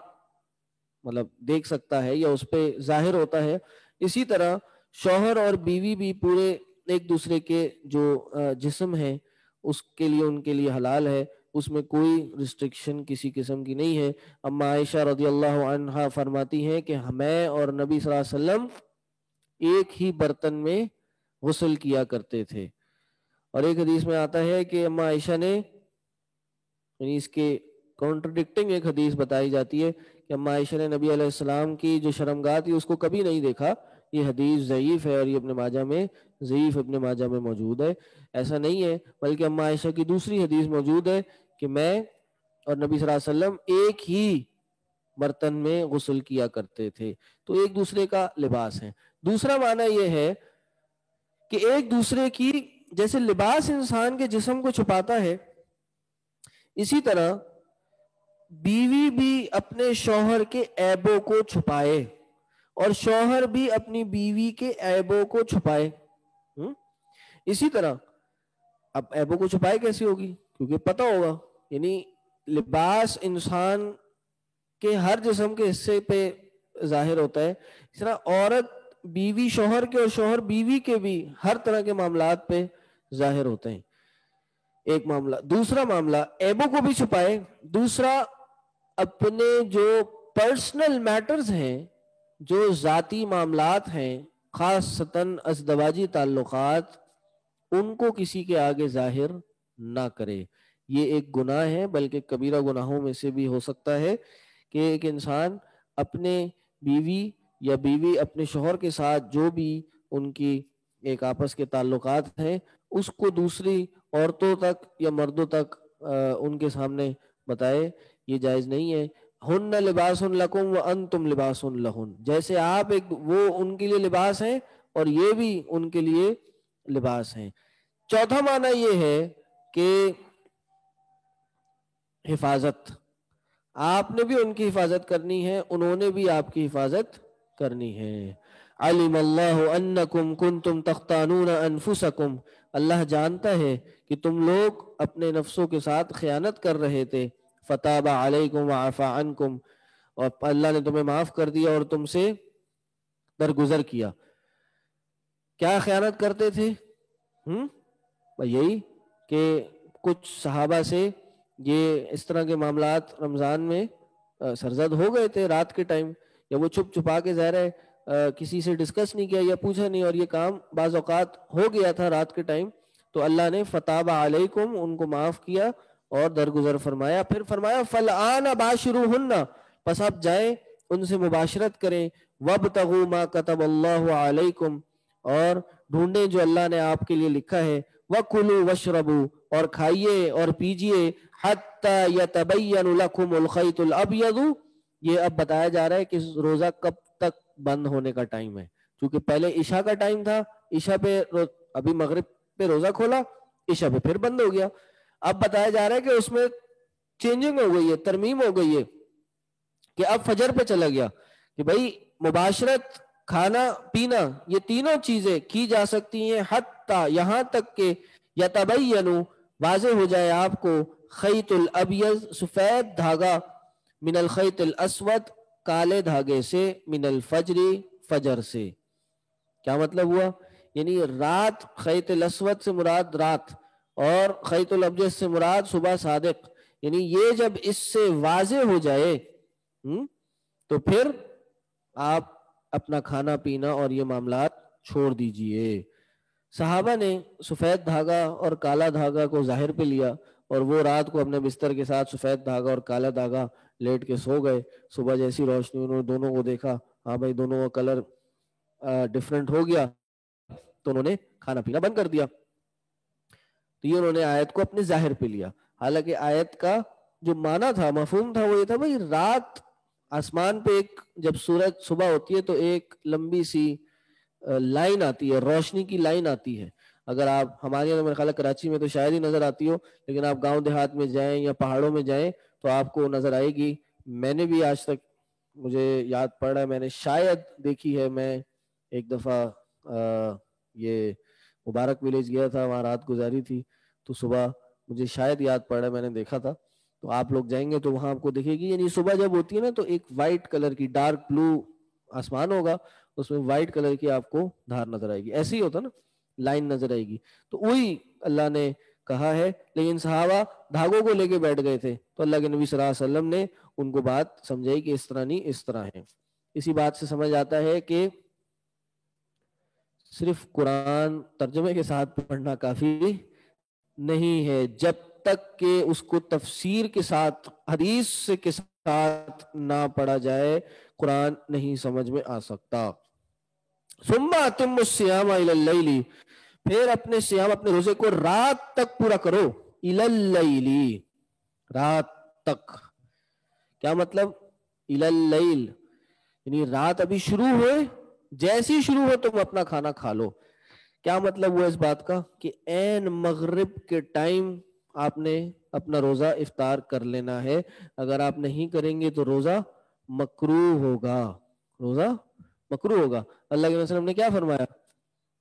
مطلب دیکھ سکتا ہے یا اس پہ ظاہر ہوتا ہے، اسی طرح شوہر اور بیوی بھی پورے ایک دوسرے کے جو جسم ہے اس کے لیے ان کے لیے حلال ہے، اس میں کوئی ریسٹرکشن کسی قسم کی نہیں ہے. اما عائشہ رضی اللہ عنہا فرماتی ہیں کہ میں اور نبی صلی اللہ علیہ وسلم ایک ہی برتن میں غسل کیا کرتے تھے. اور ایک حدیث میں آتا ہے کہ اما عائشہ نے، یعنی اس کے کانٹرڈکٹنگ ایک حدیث بتائی جاتی ہے کہ اما عائشہ نے نبی علیہ السلام کی جو شرمگاہ تھی اس کو کبھی نہیں دیکھا یہ حدیث ضعیف ہے اور یہ ابن ماجہ میں ضعیف ابن ماجہ میں موجود ہے. ایسا نہیں ہے، بلکہ اماں عائشہ کی دوسری حدیث موجود ہے کہ میں اور نبی صلی اللہ علیہ وسلم ایک ہی برتن میں غسل کیا کرتے تھے. تو ایک دوسرے کا لباس ہے. دوسرا معنی یہ ہے کہ ایک دوسرے کی، جیسے لباس انسان کے جسم کو چھپاتا ہے، اسی طرح بیوی بھی اپنے شوہر کے عیبوں کو چھپائے اور شوہر بھی اپنی بیوی کے عیبوں کو چھپائے. اسی طرح اب عیبوں کو چھپائے کیسے ہوگی؟ کیونکہ پتہ ہوگا. یعنی لباس انسان کے ہر جسم کے حصے پہ ظاہر ہوتا ہے، اس طرح عورت بیوی شوہر کے اور شوہر بیوی کے بھی ہر طرح کے معاملات پہ ظاہر ہوتے ہیں. ایک معاملہ. دوسرا معاملہ عیبوں کو بھی چھپائے. دوسرا اپنے جو پرسنل میٹرز ہیں، جو ذاتی معاملات ہیں، خاصتاً ازدواجی تعلقات، ان کو کسی کے آگے ظاہر نہ کرے. یہ ایک گناہ ہے، بلکہ کبیرہ گناہوں میں سے بھی ہو سکتا ہے کہ ایک انسان اپنے بیوی یا بیوی اپنے شوہر کے ساتھ جو بھی ان کی ایک آپس کے تعلقات ہیں، اس کو دوسری عورتوں تک یا مردوں تک ان کے سامنے بتائے. یہ جائز نہیں ہے. ہن لباس لکم وانتم لباس لہن، جیسے آپ ایک وہ ان کے لیے لباس ہیں اور یہ بھی ان کے لیے لباس ہیں. چوتھا معنی یہ ہے کہ حفاظت. آپ نے بھی ان کی حفاظت کرنی ہے، انہوں نے بھی آپ کی حفاظت کرنی ہے. علم اللہ انکم کنتم تختانون انفسکم، اللہ جانتا ہے کہ تم لوگ اپنے نفسوں کے ساتھ خیانت کر رہے تھے. فتاب علیکم وعفى عنکم، اور اللہ نے تمہیں معاف کر دیا اور تم سے درگزر کیا. کیا خیانت کرتے تھے؟ یہی کہ کچھ صحابہ سے یہ اس طرح کے معاملات رمضان میں سرزد ہو گئے تھے رات کے ٹائم، یا وہ چھپ چھپا کے ظاہر ہے کسی سے ڈسکس نہیں کیا یا پوچھا نہیں، اور یہ کام بعض اوقات ہو گیا تھا رات کے ٹائم، تو اللہ نے فتاب علیکم ان کو معاف کیا اور درگزر فرمایا. پھر فرمایا فالآن باشروہن، پس آپ جائیں ان سے مباشرت کریں. وابتغوا ما کتب اللہ علیکم، اور ڈھونڈیں جو اللہ نے آپ کے لیے لکھا ہے. وَكُلُوا وَاشْرَبُوا، اور کھائیے اور پیجیے. حَتَّى يَتَبَيَّنُ لَكُمُ الْخَيْطُ الْأَبْيَضُ، یہ اب بتایا جا رہا ہے کہ روزہ کب تک بند ہونے کا ٹائم ہے، کیونکہ پہلے عشاء کا ٹائم تھا، عشاء پہ ابھی مغرب پہ روزہ کھولا، عشاء پہ پھر بند ہو گیا. اب بتایا جا رہا ہے کہ اس میں چینجنگ ہو گئی ہے، ترمیم ہو گئی ہے، کہ اب فجر پہ چلا گیا کہ بھائی مباشرت، کھانا پینا، یہ تینوں چیزیں کی جا سکتی ہیں حتیٰ، یہاں تک کہ یتبین، واضح ہو جائے آپ کو، خیط الابیض، سفید دھاگا، من الخیط الاسود، کالے دھاگے سے، من الفجر، فجر سے. کیا مطلب ہوا؟ یعنی رات، خیط الاسود سے مراد رات اور خیط الابیض سے مراد صبح صادق، یعنی یہ جب اس سے واضح ہو جائے تو پھر آپ اپنا کھانا پینا اور یہ معاملات چھوڑ دیجئے. صحابہ نے سفید دھاگا اور کالا دھاگا کو ظاہر پہ لیا، اور وہ رات کو اپنے بستر کے ساتھ سفید دھاگا اور کالا دھاگا لیٹ کے سو گئے. صبح جیسی روشنی انہوں نے دونوں کو دیکھا، ہاں بھائی دونوں کا کلر ڈیفرنٹ ہو گیا، تو انہوں نے کھانا پینا بند کر دیا. تو یہ انہوں نے آیت کو اپنے ظاہر پہ لیا. حالانکہ آیت کا جو معنی تھا، مفہوم تھا، وہ یہ تھا بھائی رات آسمان پہ ایک جب سورج صبح ہوتی ہے تو ایک لمبی سی لائن آتی ہے، روشنی کی لائن آتی ہے. اگر آپ ہمارے یہاں میرے خیال ہے کراچی میں تو شاید ہی نظر آتی ہو، لیکن آپ گاؤں دیہات میں جائیں یا پہاڑوں میں جائیں تو آپ کو نظر آئے گی. میں نے بھی آج تک مجھے یاد پڑ رہا ہے میں نے شاید دیکھی ہے. میں ایک دفعہ یہ مبارک ولیج گیا تھا، وہاں رات گزاری تھی، تو صبح مجھے شاید یاد پڑ رہا ہے میں نے دیکھا تھا. تو آپ لوگ جائیں گے تو وہاں آپ کو دیکھے گی، یعنی صبح جب ہوتی ہے نا تو ایک وائٹ کلر کی، ڈارک بلو آسمان ہوگا، اس میں وائٹ کلر کی آپ کو دھار نظر آئے گی. ایسے ہی ہوتا نا، لائن نظر آئے گی. تو وہی اللہ نے کہا ہے. لیکن صحابہ دھاگوں کو لے کے بیٹھ گئے تھے، تو اللہ کے نبی صلی اللہ علیہ وسلم نے ان کو بات سمجھائی کہ اس طرح نہیں، اس طرح ہے. اسی بات سے سمجھ آتا ہے کہ صرف قرآن ترجمے کے ساتھ پڑھنا کافی نہیں ہے، جب تک کہ اس کو تفسیر کے ساتھ، حدیث کے ساتھ نہ پڑھا جائے قرآن نہیں سمجھ میں آ سکتا. ثم اتم الصیام الی اللیل، پھر اپنے صیام اپنے روزے کو رات تک پورا کرو. الی اللیل، رات تک. کیا مطلب؟ الی اللیل یعنی رات ابھی شروع ہوئے، جیسی شروع ہو تم اپنا کھانا کھا لو. کیا مطلب ہوا اس بات کا؟ کہ عین مغرب کے ٹائم آپ نے اپنا روزہ افطار کر لینا ہے. اگر آپ نہیں کریں گے تو روزہ مکروہ ہوگا، روزہ مکروہ ہوگا. اللہ کے وسلم نے کیا فرمایا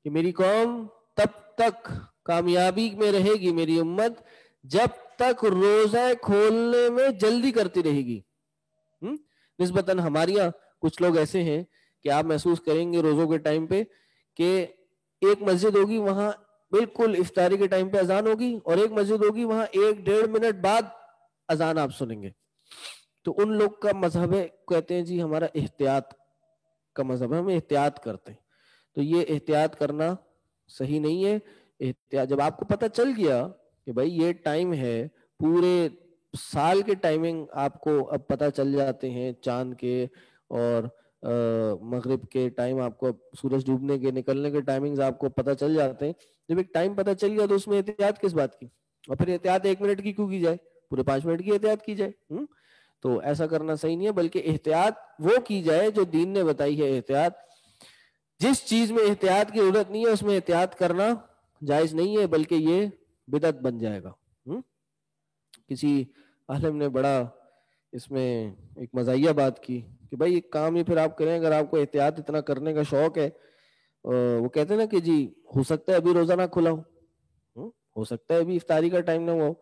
کہ میری قوم تب تک کامیابی میں رہے گی، میری امت جب تک روزہ کھولنے میں جلدی کرتی رہے گی. نسبتاً ہمارے یہاں کچھ لوگ ایسے ہیں کہ آپ محسوس کریں گے روزوں کے ٹائم پہ کہ ایک مسجد ہوگی وہاں بالکل افطاری کے ٹائم پہ اذان ہوگی، اور ایک مسجد ہوگی وہاں 1-1.5 منٹ بعد اذان آپ سنیں گے. تو ان لوگ کا مذہب ہے، کہتے ہیں جی ہمارا احتیاط کا مذہب ہے، ہم احتیاط کرتے ہیں. تو یہ احتیاط کرنا صحیح نہیں ہے. احتیاط جب آپ کو پتہ چل گیا کہ بھائی یہ ٹائم ہے، پورے سال کے ٹائمنگ آپ کو اب پتہ چل جاتے ہیں، چاند کے اور مغرب کے ٹائم آپ کو، سورج ڈوبنے کے نکلنے کے ٹائمنگز آپ کو پتہ چل جاتے ہیں. جب ایک ٹائم پتہ چل گیا تو اس میں احتیاط کس بات کی؟ اور پھر احتیاط 1 منٹ کی کیوں کی جائے؟ پورے 5 منٹ کی احتیاط کی جائے. تو ایسا کرنا صحیح نہیں ہے، بلکہ احتیاط وہ کی جائے جو دین نے بتائی ہے. احتیاط جس چیز میں احتیاط کی ضرورت نہیں ہے اس میں احتیاط کرنا جائز نہیں ہے، بلکہ یہ بدعت بن جائے گا. کسی عالم نے بڑا اس میں ایک مزاحیہ بات کی کہ بھائی ایک کام ہی پھر آپ کریں اگر آپ کو احتیاط اتنا کرنے کا شوق ہے. وہ کہتے ہیں نا کہ جی ہو سکتا ہے ابھی روزہ نہ کھلا ہو سکتا ہے ابھی افطاری کا ٹائم نہ ہوا ہو،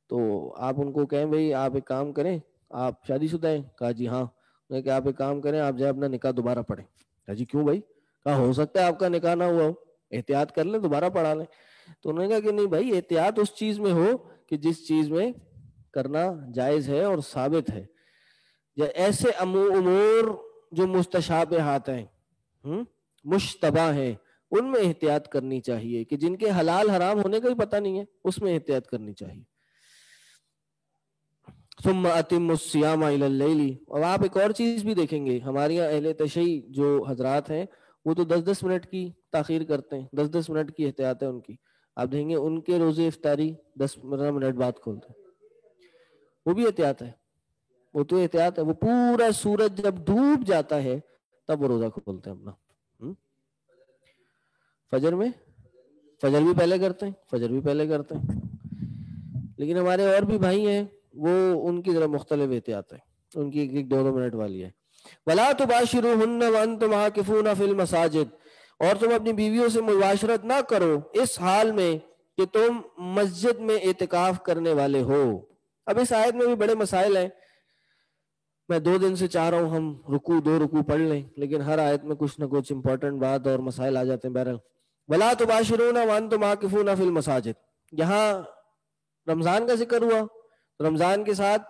تو آپ ان کو کہیں بھائی آپ ایک کام کریں، آپ شادی شدہ ہیں؟ کہا جی ہاں. کہ آپ ایک کام کریں، آپ جائے اپنا نکاح دوبارہ پڑھیں. کہا جی کیوں بھائی؟ کہا ہو سکتا ہے آپ کا نکاح نہ ہوا ہو، احتیاط کر لیں دوبارہ پڑھا لیں. تو انہوں نے کہا کہ نہیں بھائی، احتیاط اس چیز میں ہو کہ جس چیز میں کرنا جائز ہے اور ثابت ہے. ایسے امور جو مستشابہات ہیں، مشتبہ ہیں، ان میں احتیاط کرنی چاہیے، کہ جن کے حلال حرام ہونے کا ہی پتہ نہیں ہے اس میں احتیاط کرنی چاہیے. ثم اتم الصیام الی اللیل. اور آپ ایک اور چیز بھی دیکھیں گے، ہمارے یہاں اہل تشیع جو حضرات ہیں وہ تو 10-10 منٹ کی تاخیر کرتے ہیں، 10-10 منٹ کی احتیاط ہے ان کی. آپ دیکھیں گے ان کے روزے افطاری 10-15 منٹ بعد کھولتے ہیں. وہ بھی احتیاط ہے، وہ تو احتیاط ہے. وہ پورا سورج جب ڈوب جاتا ہے تب وہ روزہ کھولتے ہیں اپنا. فجر میں، فجر بھی پہلے کرتے ہیں، فجر بھی پہلے کرتے ہیں. لیکن ہمارے اور بھی بھائی ہیں وہ ان کی ذرا مختلف احتیاط ہے، ان کی 1-2 منٹ والی ہے. وَلَا تُبَاشِرُوهُنَّ وَأَنْتُمْ عَاكِفُونَ فِي الْمَسَاجِدِ. اور تم اپنی بیویوں سے مباشرت نہ کرو اس حال میں کہ تم مسجد میں اعتکاف کرنے والے ہو. اب اس آیت میں بھی بڑے مسائل ہیں. میں 2 دن سے چاہ رہا ہوں ہم 2 رکوع پڑھ لیں، لیکن ہر آیت میں کچھ نہ کچھ امپورٹنٹ بات اور مسائل آ جاتے ہیں. بہرحال وَلَا تُبَاشِرُونَ وَأَنْتُمْ عَاكِفُونَ فِي الْمَسَاجِدِ. یہاں رمضان کا ذکر ہوا، رمضان کے ساتھ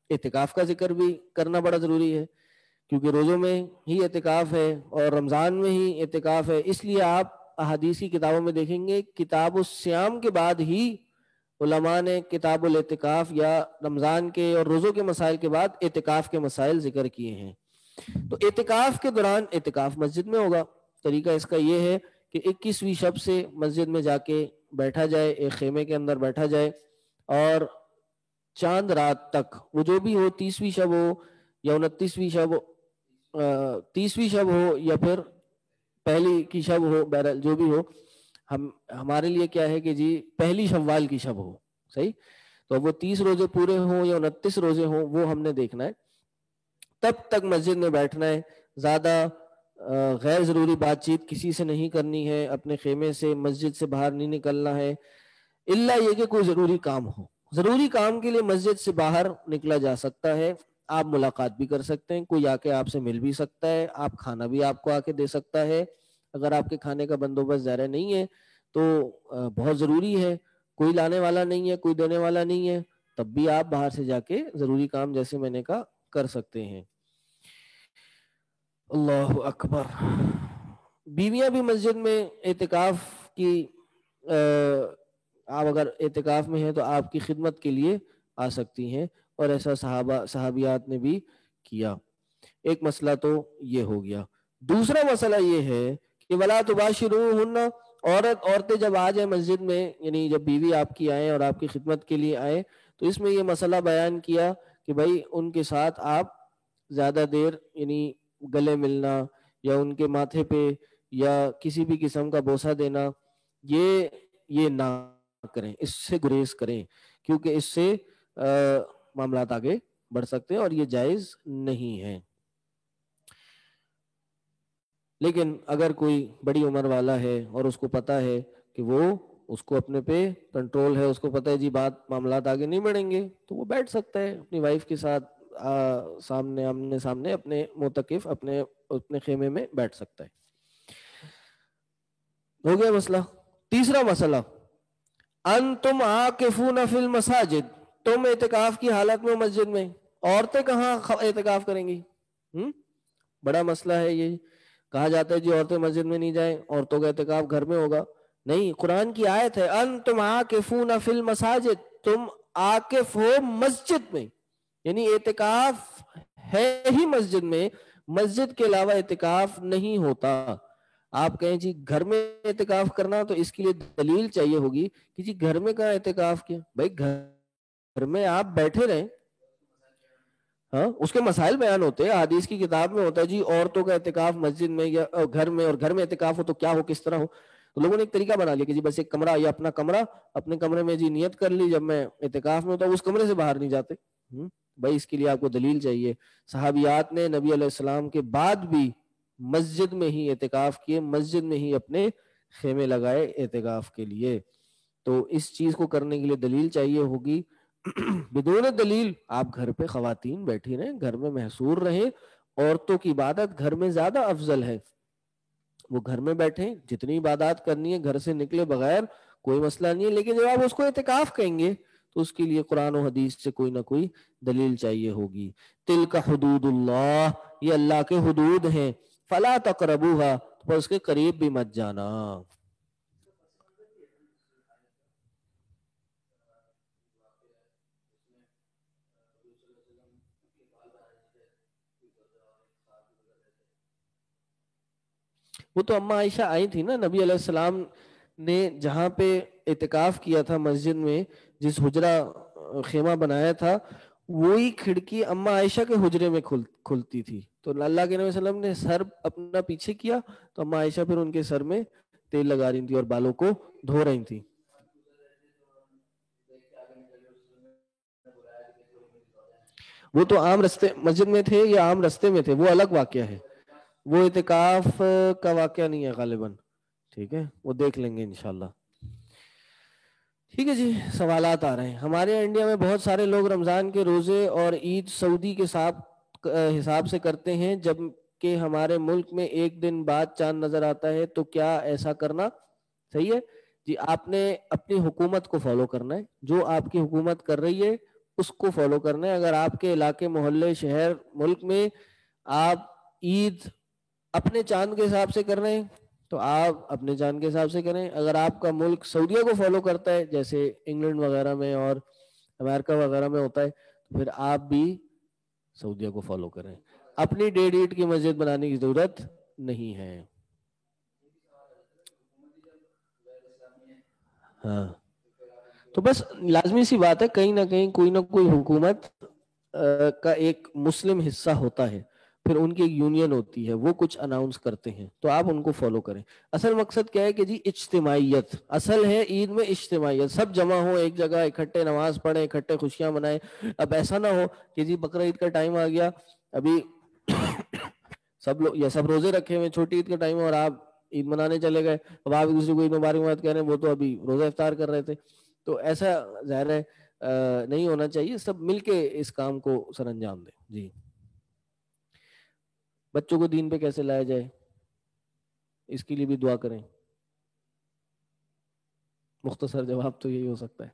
اعتکاف کا ذکر بھی کرنا بڑا ضروری ہے، کیونکہ روزوں میں ہی اعتکاف ہے اور رمضان میں ہی اعتکاف ہے. اس لیے آپ احادیث کی کتابوں میں دیکھیں گے کتاب الصیام کے بعد ہی علماء نے کتاب الاعتکاف یا رمضان کے اور روزوں کے مسائل کے بعد اعتکاف کے مسائل ذکر کیے ہیں. تو اعتکاف کے دوران اعتکاف مسجد میں ہوگا. طریقہ اس کا یہ ہے کہ 21ویں شب سے مسجد میں جا کے بیٹھا جائے، ایک خیمے کے اندر بیٹھا جائے، اور چاند رات تک، وہ جو بھی ہو، 30ویں شب ہو یا 29ویں شب ہو، 30ویں شب ہو یا پھر پہلی کی شب ہو، بہرحال جو بھی ہو، ہمارے لیے کیا ہے کہ جی پہلی شوال کی شب ہو. صحیح؟ تو وہ 30 روزے پورے ہوں یا 29 روزے ہوں وہ ہم نے دیکھنا ہے. تب تک مسجد میں بیٹھنا ہے. زیادہ غیر ضروری بات چیت کسی سے نہیں کرنی ہے، اپنے خیمے سے مسجد سے باہر نہیں نکلنا ہے، الا یہ کہ کوئی ضروری کام ہو. ضروری کام کے لیے مسجد سے باہر نکلا جا سکتا ہے. آپ ملاقات بھی کر سکتے ہیں، کوئی آ کے آپ سے مل بھی سکتا ہے، آپ کھانا بھی آپ کو آ کے دے سکتا ہے. اگر آپ کے کھانے کا بندوبست ظاہر نہیں ہے تو بہت ضروری ہے، کوئی لانے والا نہیں ہے، کوئی دینے والا نہیں ہے، تب بھی آپ باہر سے جا کے ضروری کام جیسے میں نے کہا کر سکتے ہیں. اللہ اکبر. بیویاں بھی مسجد میں اعتکاف کی، آپ اگر اعتکاف میں ہیں تو آپ کی خدمت کے لیے آ سکتی ہیں، اور ایسا صحابیات نے بھی کیا. ایک مسئلہ تو یہ ہو گیا. دوسرا مسئلہ یہ ہے کہ ولا تباشروہن، عورتیں جب آ جائیں مسجد میں، یعنی جب بیوی آپ کی آئیں اور آپ کی خدمت کے لیے آئیں، تو اس میں یہ مسئلہ بیان کیا کہ بھائی ان کے ساتھ آپ زیادہ دیر یعنی گلے ملنا یا ان کے ماتھے پہ یا کسی بھی قسم کا بوسہ دینا، یہ نہ کریں، اس سے گریز کریں، کیونکہ اس سے معاملات آگے بڑھ سکتے ہیں اور یہ جائز نہیں ہے۔ لیکن اگر کوئی بڑی عمر والا ہے اور اس کو پتا ہے کہ اس کو اپنے پہ کنٹرول ہے، اس کو پتا ہے جی بات معاملات آگے نہیں بڑھیں گے، تو وہ بیٹھ سکتا ہے اپنی وائف کے ساتھ سامنے آمنے سامنے، اپنے معتکف اپنے خیمے میں بیٹھ سکتا ہے۔ ہو گیا مسئلہ۔ تیسرا مسئلہ، انتم عاکفون فی المساجد، تم اعتکاف کی حالت میں مسجد میں، عورتیں کہاں اعتکاف کریں گی؟ بڑا مسئلہ ہے یہ۔ کہا جاتا ہے جی عورتیں مسجد میں نہیں جائیں، عورتوں کا اعتکاف گھر میں ہوگا۔ نہیں، قرآن کی آیت ہے انتم عاکفون فی المساجد، تم عاکف ہو مسجد میں، یعنی اعتکاف ہے ہی مسجد میں، مسجد کے علاوہ اعتکاف نہیں ہوتا۔ آپ کہیں جی گھر میں اعتکاف کرنا، تو اس کے لیے دلیل چاہیے ہوگی کہ جی گھر میں کہاں اعتکاف کیا؟ بھائی گھر میں آپ بیٹھے رہیں، ہاں اس کے مسائل بیان ہوتے ہیں، حدیث کی کتاب میں ہوتا ہے جی عورتوں کا اعتکاف مسجد میں یا گھر میں، اور گھر میں اعتکاف ہو تو کیا ہو، کس طرح ہو۔ تو لوگوں نے ایک طریقہ بنا لیا کہ جی بس ایک کمرہ یا اپنا کمرہ، اپنے کمرے میں جی نیت کر لی جب میں اعتکاف میں ہوتا، اس کمرے سے باہر نہیں جاتے۔ بھائی اس کے لیے آپ کو دلیل چاہیے۔ صحابیات نے نبی علیہ السلام کے بعد بھی مسجد میں ہی اعتکاف کیے، مسجد میں ہی اپنے خیمے لگائے اعتکاف کے لیے۔ تو اس چیز کو کرنے کے لیے دلیل چاہیے ہوگی۔ بدون دلیل آپ گھر پہ خواتین بیٹھی رہیں، گھر میں محصور رہیں، عورتوں کی عبادت گھر میں زیادہ افضل ہے، وہ گھر میں بیٹھیں، جتنی عبادات کرنی ہے گھر سے نکلے بغیر، کوئی مسئلہ نہیں ہے۔ لیکن جب آپ اس کو اعتکاف کہیں گے تو اس کے لیے قرآن و حدیث سے کوئی نہ کوئی دلیل چاہیے ہوگی۔ تلک حدود اللہ، یہ اللہ کے حدود ہیں، فلا تقربوها، تو اس کے قریب بھی مت جانا۔ وہ تو اماں عائشہ آئی تھی نا، نبی علیہ السلام نے جہاں پہ اعتکاف کیا تھا مسجد میں، جس حجرہ خیمہ بنایا تھا، وہی کھڑکی اماں عائشہ کے حجرے میں کھلتی تھی۔ تو اللہ کے نبی صلی اللہ علیہ وسلم نے سر اپنا پیچھے کیا تو اماں عائشہ پھر ان کے سر میں تیل لگا رہی تھی اور بالوں کو دھو رہی تھی۔ وہ تو عام رستے مسجد میں تھے یا عام رستے میں تھے، وہ الگ واقعہ ہے، وہ اعتکاف کا واقعہ نہیں ہے غالباً، ٹھیک ہے، وہ دیکھ لیں گے انشاءاللہ۔ ٹھیک ہے جی، سوالات آ رہے ہیں۔ ہمارے انڈیا میں بہت سارے لوگ رمضان کے روزے اور عید سعودی کے حساب سے کرتے ہیں، جب کہ ہمارے ملک میں ایک دن بعد چاند نظر آتا ہے، تو کیا ایسا کرنا صحیح ہے؟ جی آپ نے اپنی حکومت کو فالو کرنا ہے، جو آپ کی حکومت کر رہی ہے اس کو فالو کرنا ہے۔ اگر آپ کے علاقے، محلے، شہر، ملک میں آپ عید اپنے چاند کے حساب سے کر رہے ہیں تو آپ اپنے چاند کے حساب سے کریں۔ اگر آپ کا ملک سعودیہ کو فالو کرتا ہے، جیسے انگلینڈ وغیرہ میں اور امریکہ وغیرہ میں ہوتا ہے، تو پھر آپ بھی سعودیہ کو فالو کریں، اپنی ڈیڑھ اینٹ کی مسجد بنانے کی ضرورت نہیں ہے۔ ہاں تو بس لازمی سی بات ہے، کہیں نہ کہیں کوئی نہ کوئی حکومت کا ایک مسلم حصہ ہوتا ہے، پھر ان کی ایک یونین ہوتی ہے، وہ کچھ اناؤنس کرتے ہیں تو آپ ان کو فالو کریں۔ اصل مقصد کیا ہے کہ جی اجتماعیت، اصل ہے عید میں اجتماعیت، سب جمع ہو ایک جگہ، اکٹھے نماز پڑھیں، اکٹھے خوشیاں منائیں۔ اب ایسا نہ ہو کہ جی بقرہ عید کا ٹائم آ گیا، ابھی سب لوگ یا سب روزے رکھے ہوئے، چھوٹی عید کا ٹائم ہے اور آپ عید منانے چلے گئے، اب آپ ایک دوسرے کو عید مبارکباد کہہ رہے ہیں، وہ تو ابھی روزہ افطار کر رہے تھے۔ تو ایسا ظاہر ہے نہیں ہونا چاہیے، سب مل کے اس کام کو سر انجام دیں۔ جی بچوں کو دین پہ کیسے لایا جائے، اس کے لیے بھی دعا کریں۔ مختصر جواب تو یہی ہو سکتا ہے۔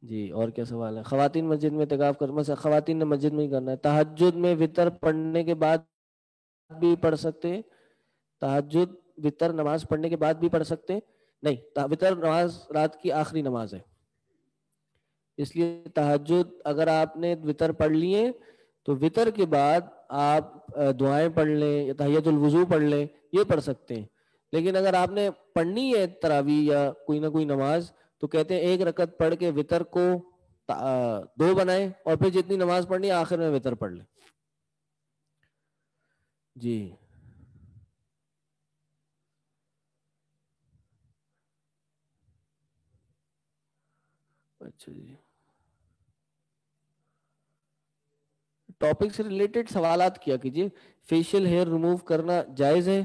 جی اور کیا سوال ہے؟ خواتین مسجد میں اعتکاف مثلا خواتین نے مسجد میں ہی کرنا ہے، تہجد میں وتر پڑھنے کے بعد بھی پڑھ سکتے ہیں؟ تہجد وتر نماز پڑھنے کے بعد بھی پڑھ سکتے ہیں؟ نہیں، وتر نماز رات کی آخری نماز ہے، اس لیے تہجد اگر آپ نے وتر پڑھ لیے تو وطر کے بعد آپ دعائیں پڑھ لیں یا تحیۃ الوضو پڑھ لیں، یہ پڑھ سکتے ہیں. لیکن اگر آپ نے پڑھنی ہے تراویح یا کوئی نہ کوئی نماز تو کہتے ہیں ایک رکعت پڑھ کے وطر کو 2 بنائیں اور پھر جتنی نماز پڑھنی ہے آخر میں وطر پڑھ لیں. جی اچھا جی، ٹاپک سے ریلیٹڈ سوالات کیا کیجیے. فیشیل ہیئر ریموو کرنا جائز ہے؟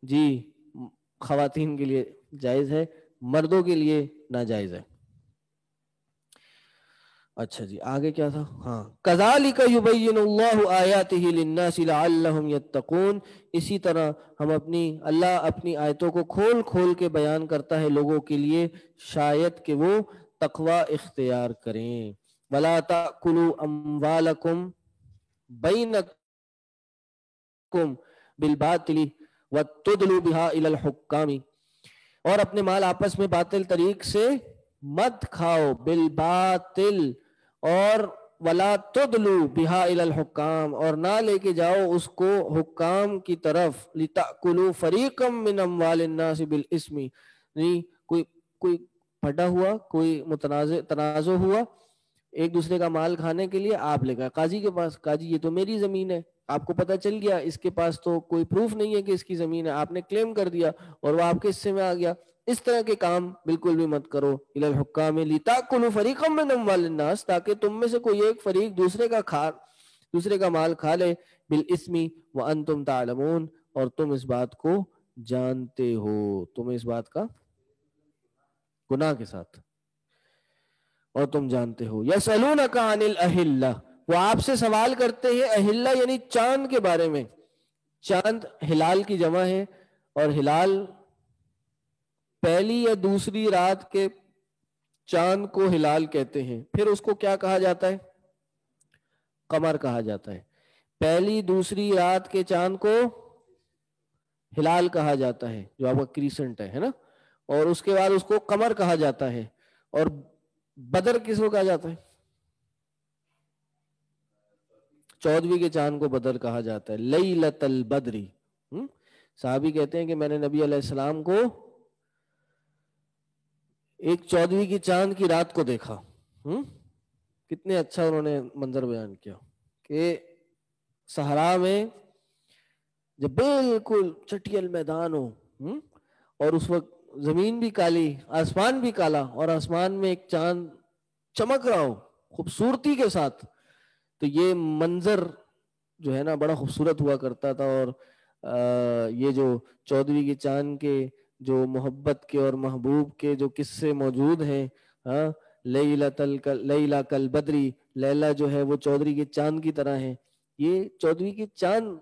جی خواتین کے لیے جائز ہے، مردوں کے لیے ناجائز ہے. اچھا جی آگے کیا تھا؟ ہاں کذالک یبین اللہ آیاتہ للناس لعلہم یتقون. اسی طرح اللہ اپنی آیتوں کو کھول کھول کے بیان کرتا ہے لوگوں کے لیے شاید کہ وہ تقوی اختیار کریں. ولا تأکلوا اموالکم بینکم بالباطل وتدلوا بها الی الحکام. اور اپنے مال آپس میں باطل طریق سے مت کھاؤ، بالباطل، اور ولا تدلوا بها الی الحکام، اور نہ لے کے جاؤ اس کو حکام کی طرف. لتأکلوا فریقا من اموال الناس بالاسم، نہیں کوئی پھٹا ہوا، کوئی تنازع ہوا ایک دوسرے کا مال کھانے کے لیے، آپ لے گئے قاضی کے پاس، قاضی یہ تو میری زمین ہے. آپ کو پتہ چل گیا اس کے پاس تو کوئی پروف نہیں ہے کہ اس کی زمین ہے، آپ نے کلیم کر دیا اور وہ آپ کے حصے میں آ گیا. اس طرح کے کام بالکل بھی مت کرو. الی الحکام لتأکلوا فریقا من اموال الناس، تاکہ تم میں سے کوئی ایک فریق دوسرے کا مال کھا لے، بالاسم وانتم تعلمون، اور تم اس بات کو جانتے ہو، تم اس بات کا گناہ کے ساتھ اور تم جانتے ہو. یسألونک عن الاہلہ، وہ آپ سے سوال کرتے ہیں اہلہ یعنی چاند کے بارے میں. چاند ہلال کی جمع ہے، اور ہلال پہلی یا دوسری رات کے چاند کو ہلال کہتے ہیں. پھر اس کو کیا کہا جاتا ہے؟ قمر کہا جاتا ہے. پہلی دوسری رات کے چاند کو ہلال کہا جاتا ہے جو آپ کا کریسنٹ ہے نا، اور اس کے بعد اس کو قمر کہا جاتا ہے. اور بدر کس کو کہا جاتا ہے؟ 14ویں کے چاند کو بدر کہا جاتا ہے، لیلۃ البدری. صحابی کہتے ہیں کہ میں نے نبی علیہ السلام کو ایک 14ویں کی چاند کی رات کو دیکھا. کتنے اچھا انہوں نے منظر بیان کیا کہ صحرا میں جب بالکل چٹیل میدان ہو اور اس وقت زمین بھی کالی، آسمان بھی کالا، اور آسمان میں ایک چاند چمک رہا ہو خوبصورتی کے ساتھ، تو یہ منظر جو ہے نا بڑا خوبصورت ہوا کرتا تھا. اور یہ جو 14ویں کے چاند کے جو محبت کے اور محبوب کے جو قصے موجود ہیں، لیلہ کل بدری، لیلہ جو ہے وہ 14ویں کے چاند کی طرح ہے. یہ 14ویں کے چاند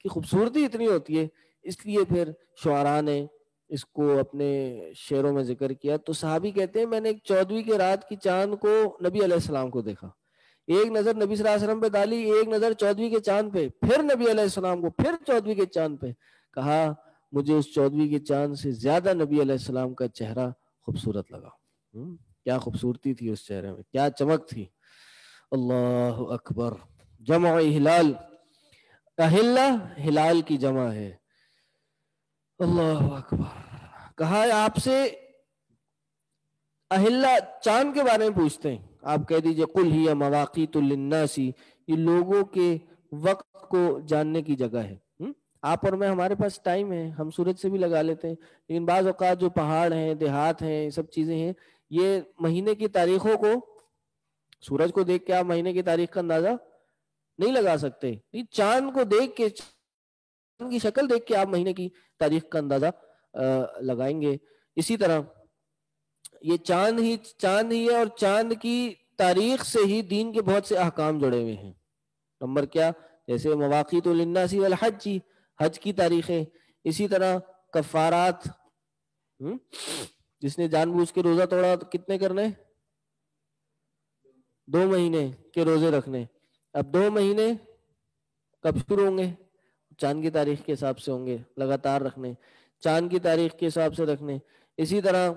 کی خوبصورتی اتنی ہوتی ہے، اس لیے پھر شعراء نے اس کو اپنے شعروں میں ذکر کیا. تو صحابی کہتے ہیں میں نے ایک 14ویں کے رات کی چاند کو نبی علیہ السلام کو دیکھا. ایک نظر نبی صلی اللہ علیہ وسلم پہ ڈالی، ایک نظر 14ویں کے چاند پہ، پھر نبی علیہ السلام کو، پھر 14ویں کے چاند پہ. کہا مجھے اس 14ویں کے چاند سے زیادہ نبی علیہ السلام کا چہرہ خوبصورت لگا. کیا خوبصورتی تھی اس چہرے میں، کیا چمک تھی. اللہ اکبر. جمع ہلال، اہلہ ہلال کی جمع ہے. اللہ اکبر. کہا آپ سے اہلہ چاند کے بارے میں پوچھتے ہیں، آپ کہہ دیجئے قل ہی مواقیت للناس، یہ لوگوں کے وقت کو جاننے کی جگہ ہے. آپ اور میں ہمارے پاس ٹائم ہے، ہم سورج سے بھی لگا لیتے ہیں، لیکن بعض اوقات جو پہاڑ ہیں، دیہات ہیں، یہ سب چیزیں ہیں، یہ مہینے کی تاریخوں کو، سورج کو دیکھ کے آپ مہینے کی تاریخ کا اندازہ نہیں لگا سکتے. چاند کو دیکھ کے، چاند کی شکل دیکھ کے آپ مہینے کی تاریخ کا اندازہ لگائیں گے. اسی طرح یہ چاند ہی ہے، اور چاند کی تاریخ سے ہی دین کے بہت سے احکام جڑے ہوئے ہیں. نمبر کیا؟ جیسے مواقیت للناس والحج، حج کی تاریخیں. اسی طرح کفارات، جس نے جان بوجھ کے روزہ توڑا تو کتنے کرنے؟ 2 مہینے کے روزے رکھنے. اب 2 مہینے کب شروع ہوں گے؟ چاند کی تاریخ کے حساب سے ہوں گے، لگاتار رکھنے، چاند کی تاریخ کے حساب سے رکھنے. اسی طرح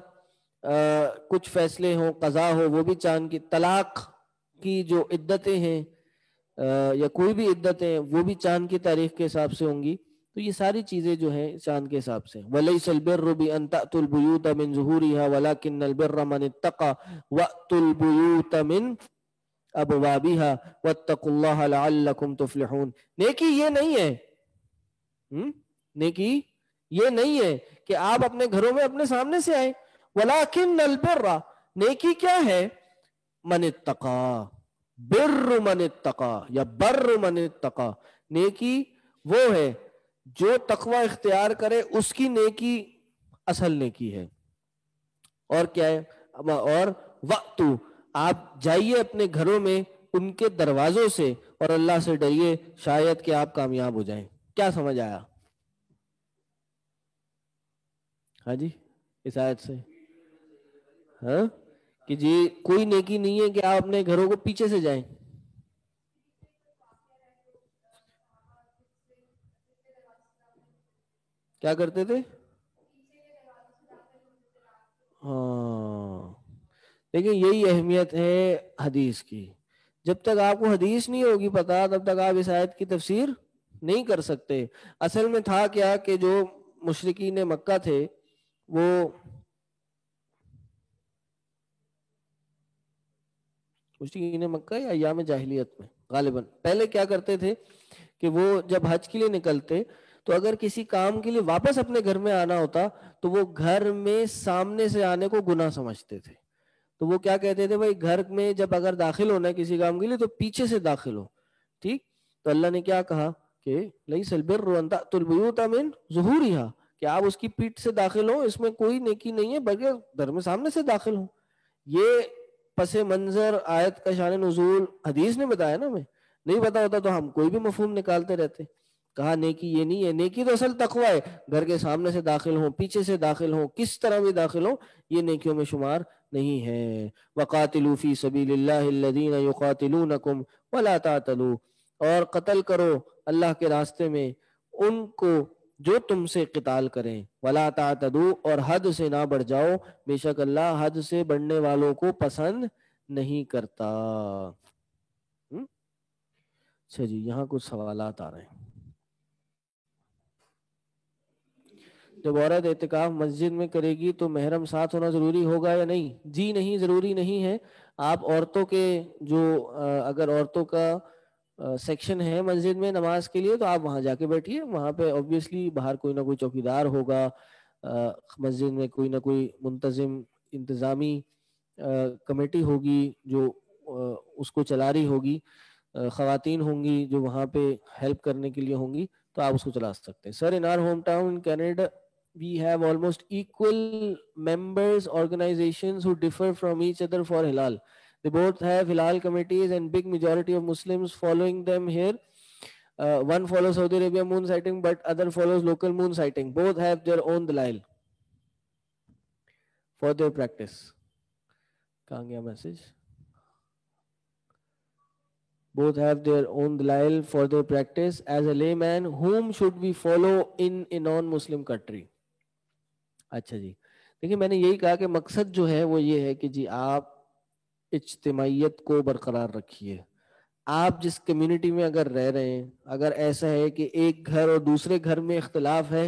کچھ فیصلے ہوں، قضا ہو، وہ بھی چاند کی. طلاق کی جو عدتیں ہیں یا کوئی بھی عدتیں وہ بھی چاند کی تاریخ کے حساب سے ہوں گی. تو یہ ساری چیزیں جو ہیں چاند کے حساب سے. وَلَيْسَ الْبِرُّ بِأَن تَأْتُوا الْبُيُوتَ مِن ظُهُورِهَا وَلَكِنَّ الْبِرَّ مَنِ اتَّقَى وَأْتُوا الْبُيُوتَ مِن أَبْوَابِهَا وَاتَّقُوا اللَّهَ لَعَلَّكُمْ تُفْلِحُونَ. نیکی یہ نہیں ہے نیکی یہ نہیں ہے کہ آپ اپنے گھروں میں اپنے سامنے سے آئیں. وَلَكِنَّ الْبِرَّ نیکی کیا ہے؟ من اتقا. بر من اتقا یا بر من اتقا. نیکی وہ ہے جو تقوی اختیار کرے, اس کی نیکی اصل نیکی ہے. اور کیا ہے؟ اور وقت آپ جائیے اپنے گھروں میں ان کے دروازوں سے اور اللہ سے ڈریے, شاید کہ آپ کامیاب ہو جائیں. کیا سمجھ آیا؟ ہاں جی اس آیت سے ہاں کہ جی کوئی نیکی نہیں ہے کہ آپ اپنے گھروں کو پیچھے سے جائیں. کیا کرتے تھے؟ ہاں لیکن یہی اہمیت ہے حدیث کی. جب تک آپ کو حدیث نہیں ہوگی پتا تب تک آپ اس آیت کی تفسیر نہیں کر سکتے. اصل میں تھا کیا کہ جو مشرکین مکہ تھے وہ مشرکین مکہ یا ایام جاہلیت میں غالباً پہلے کیا کرتے تھے کہ وہ جب حج کے لیے نکلتے تو اگر کسی کام کے لیے واپس اپنے گھر میں آنا ہوتا تو وہ گھر میں سامنے سے آنے کو گناہ سمجھتے تھے. تو وہ کیا کہتے تھے, بھائی گھر میں جب اگر داخل ہونا ہے کسی کام کے لیے تو پیچھے سے داخل ہو. ٹھیک, تو اللہ نے کیا کہا کہ لیس البر ان تأتوا البیوت من ظہورها, کہ آپ اس کی پیٹھ سے داخل ہو, اس میں کوئی نیکی نہیں ہے بلکہ گھر میں سامنے سے داخل ہو. یہ پس منظر آیت کا شان نزول حدیث نے بتایا نا. ہمیں نہیں پتا ہوتا تو ہم کوئی بھی مفہوم نکالتے رہتے. کہا نیکی یہ نہیں ہے, نیکی تو اصل تقوی ہے. گھر کے سامنے سے داخل ہو, پیچھے سے داخل ہو, کس طرح بھی داخل ہو, یہ نیکیوں میں شمار نہیں ہے. وَقَاتِلُوا فِي سَبِيلِ اللَّهِ الَّذِينَ يُقَاتِلُونَكُمْ وَلَا تَعْتَدُوا, اور قتل کرو اللہ کے راستے میں ان کو جو تم سے قتال کریں. وَلَا تَعْتَدُوا, اور حد سے نہ بڑھ جاؤ, بے شک اللہ حد سے بڑھنے والوں کو پسند نہیں کرتا. اچھا جی, یہاں کچھ سوالات آ رہے ہیں. جب عورت اعتکاف مسجد میں کرے گی تو محرم ساتھ ہونا ضروری ہوگا یا نہیں؟ جی نہیں, ضروری نہیں ہے. آپ عورتوں کے جو اگر عورتوں کا سیکشن ہے مسجد میں نماز کے لیے تو آپ وہاں جا کے بیٹھیے. وہاں پہ obviously باہر کوئی نہ کوئی چوکیدار ہوگا, مسجد میں کوئی نہ کوئی منتظم انتظامی کمیٹی ہوگی جو اس کو چلا رہی ہوگی, خواتین ہوں گی جو وہاں پہ ہیلپ کرنے کے لیے ہوں گی, تو آپ اس کو چلا سکتے ہیں. Sir, in our hometown in Canada we have almost equal members organizations who differ from each other for Hilal. They both have Hilal committees and big majority of Muslims following them here. One follows Saudi Arabia moon sighting but other follows local moon sighting. Both have their own dalil for their practice. کہاں گیا message? Both have their own dalil for their practice. As a layman, whom should we follow in a non-Muslim country? اچھا جی, دیکھیں میں نے یہی کہا کہ مقصد جو ہے وہ یہ ہے کہ جی آپ اجتماعیت کو برقرار رکھیے. آپ جس کمیونٹی میں اگر رہ رہے ہیں, اگر ایسا ہے کہ ایک گھر اور دوسرے گھر میں اختلاف ہے,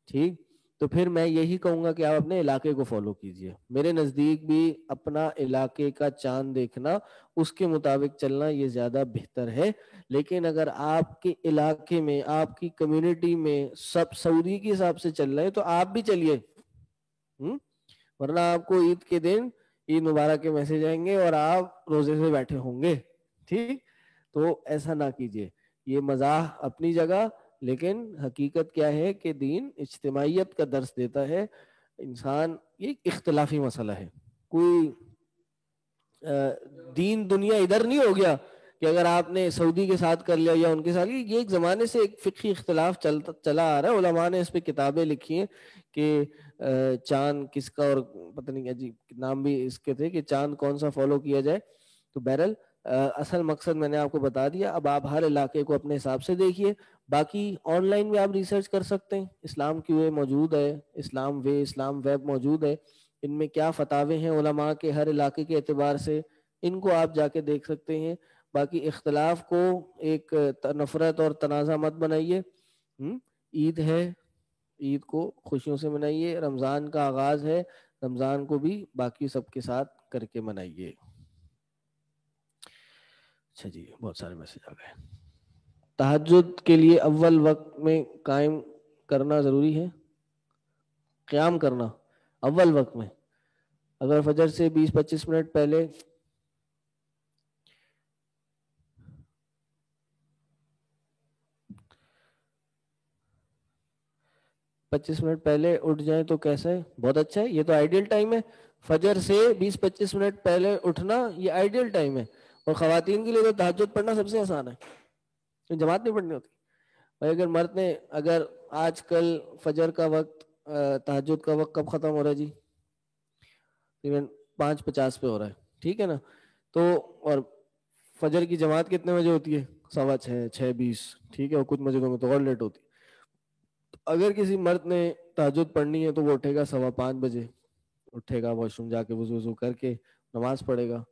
ٹھیک, تو پھر میں یہی کہوں گا کہ آپ اپنے علاقے کو فالو کیجئے. میرے نزدیک بھی اپنا علاقے کا چاند دیکھنا, اس کے مطابق چلنا یہ زیادہ بہتر ہے. لیکن اگر آپ کے علاقے میں, آپ کی کمیونٹی میں سب سعودی کے حساب سے چل رہے ہیں تو آپ بھی چلیے, ورنہ آپ کو عید کے دن عید مبارک کے میسج آئیں گے اور آپ روزے سے بیٹھے ہوں گے. ٹھیک, تو ایسا نہ کیجیے. یہ مزاح اپنی جگہ, لیکن حقیقت کیا ہے کہ دین اجتماعیت کا درس دیتا ہے. انسان یہ اختلافی مسئلہ ہے, کوئی دین دنیا ادھر نہیں ہو گیا کہ اگر آپ نے سعودی کے ساتھ کر لیا یا ان کے ساتھ. یہ ایک زمانے سے ایک فقہی اختلاف چلا آ رہا ہے. علماء نے اس پہ کتابیں لکھی ہیں کہ چاند کس کا, اور پتہ نہیں عجیب نام بھی اس کے تھے کہ چاند کون سا فالو کیا جائے. تو بہرحال اصل مقصد میں نے آپ کو بتا دیا. اب آپ ہر علاقے کو اپنے حساب سے دیکھیے. باقی آن لائن بھی آپ ریسرچ کر سکتے ہیں. اسلام کی وے موجود ہے, اسلام وے, اسلام ویب موجود ہے. ان میں کیا فتاوے ہیں علماء کے ہر علاقے کے اعتبار سے, ان کو آپ جا کے دیکھ سکتے ہیں. باقی اختلاف کو ایک نفرت اور تنازع مت بنائیے. عید ہے، عید کو خوشیوں سے منائیے. رمضان کا آغاز ہے، رمضان کو بھی باقی سب کے ساتھ کر کے منائیے. اچھا جی، بہت سارے میسج آ گئے. تہجد کے لیے اول وقت میں قائم کرنا ضروری ہے. قیام کرنا اول وقت میں، اگر فجر سے 20-25 منٹ پہلے اٹھ جائیں تو کیسا ہے؟ بہت اچھا ہے، یہ تو آئیڈیل ٹائم ہے. فجر سے 20-25 منٹ پہلے اٹھنا یہ آئیڈیل ٹائم ہے. اور خواتین کے لیے تو تہجد پڑھنا سب سے آسان ہے، جماعت نہیں پڑھنی ہوتی. بھائی اگر مرد نے، اگر آج کل فجر کا وقت، تہجد کا وقت کب ختم ہو رہا ہے جی؟ 5:50 پہ ہو رہا ہے، ٹھیک ہے نا. تو اور فجر کی جماعت کتنے بجے ہوتی ہے؟ 6:15، 6:20، ٹھیک ہے. اور کچھ مسجدوں میں تو اور لیٹ ہوتی ہے. اگر کسی مرد نے تہجد پڑھنی ہے تو وہ اٹھے گا 5:15 بجے، اٹھے گا، واش روم جا کے وضو کر کے نماز پڑھے گا.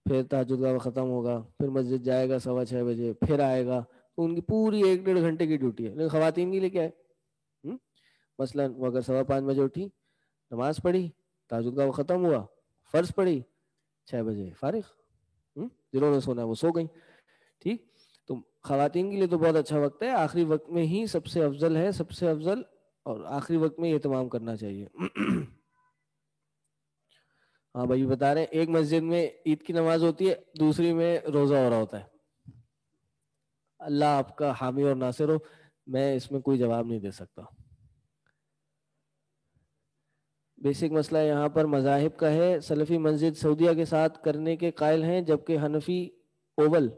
پھر تہجد کا وقت ختم ہوگا، پھر مسجد جائے گا 6:15 بجے، پھر آئے گا. تو ان کی پوری 1-1.5 گھنٹے کی ڈیوٹی ہے. لیکن خواتین کے لیے کیا ہے؟ مثلاً وہ اگر 5:15 بجے اٹھی، نماز پڑھی، تہجد کا وقت ختم ہوا، فرض پڑھی، 6 بجے فارغ. جنہوں نے سونا ہے وہ سو گئی. ٹھیک. تو خواتین کے لیے تو بہت اچھا وقت ہے. آخری وقت میں ہی سب سے افضل ہے، سب سے افضل، اور آخری وقت میں یہ اہتمام کرنا چاہیے. ہاں بھائی بتا رہے ہیں، ایک مسجد میں عید کی نماز ہوتی ہے، دوسری میں روزہ ہو رہا ہوتا ہے. اللہ آپ کا حامی اور ناصر ہو. میں اس میں کوئی جواب نہیں دے سکتا. بیسک مسئلہ یہاں پر مذاہب کا ہے. سلفی مسجد سعودیہ کے ساتھ کرنے کے قائل ہیں، جبکہ حنفی اوول.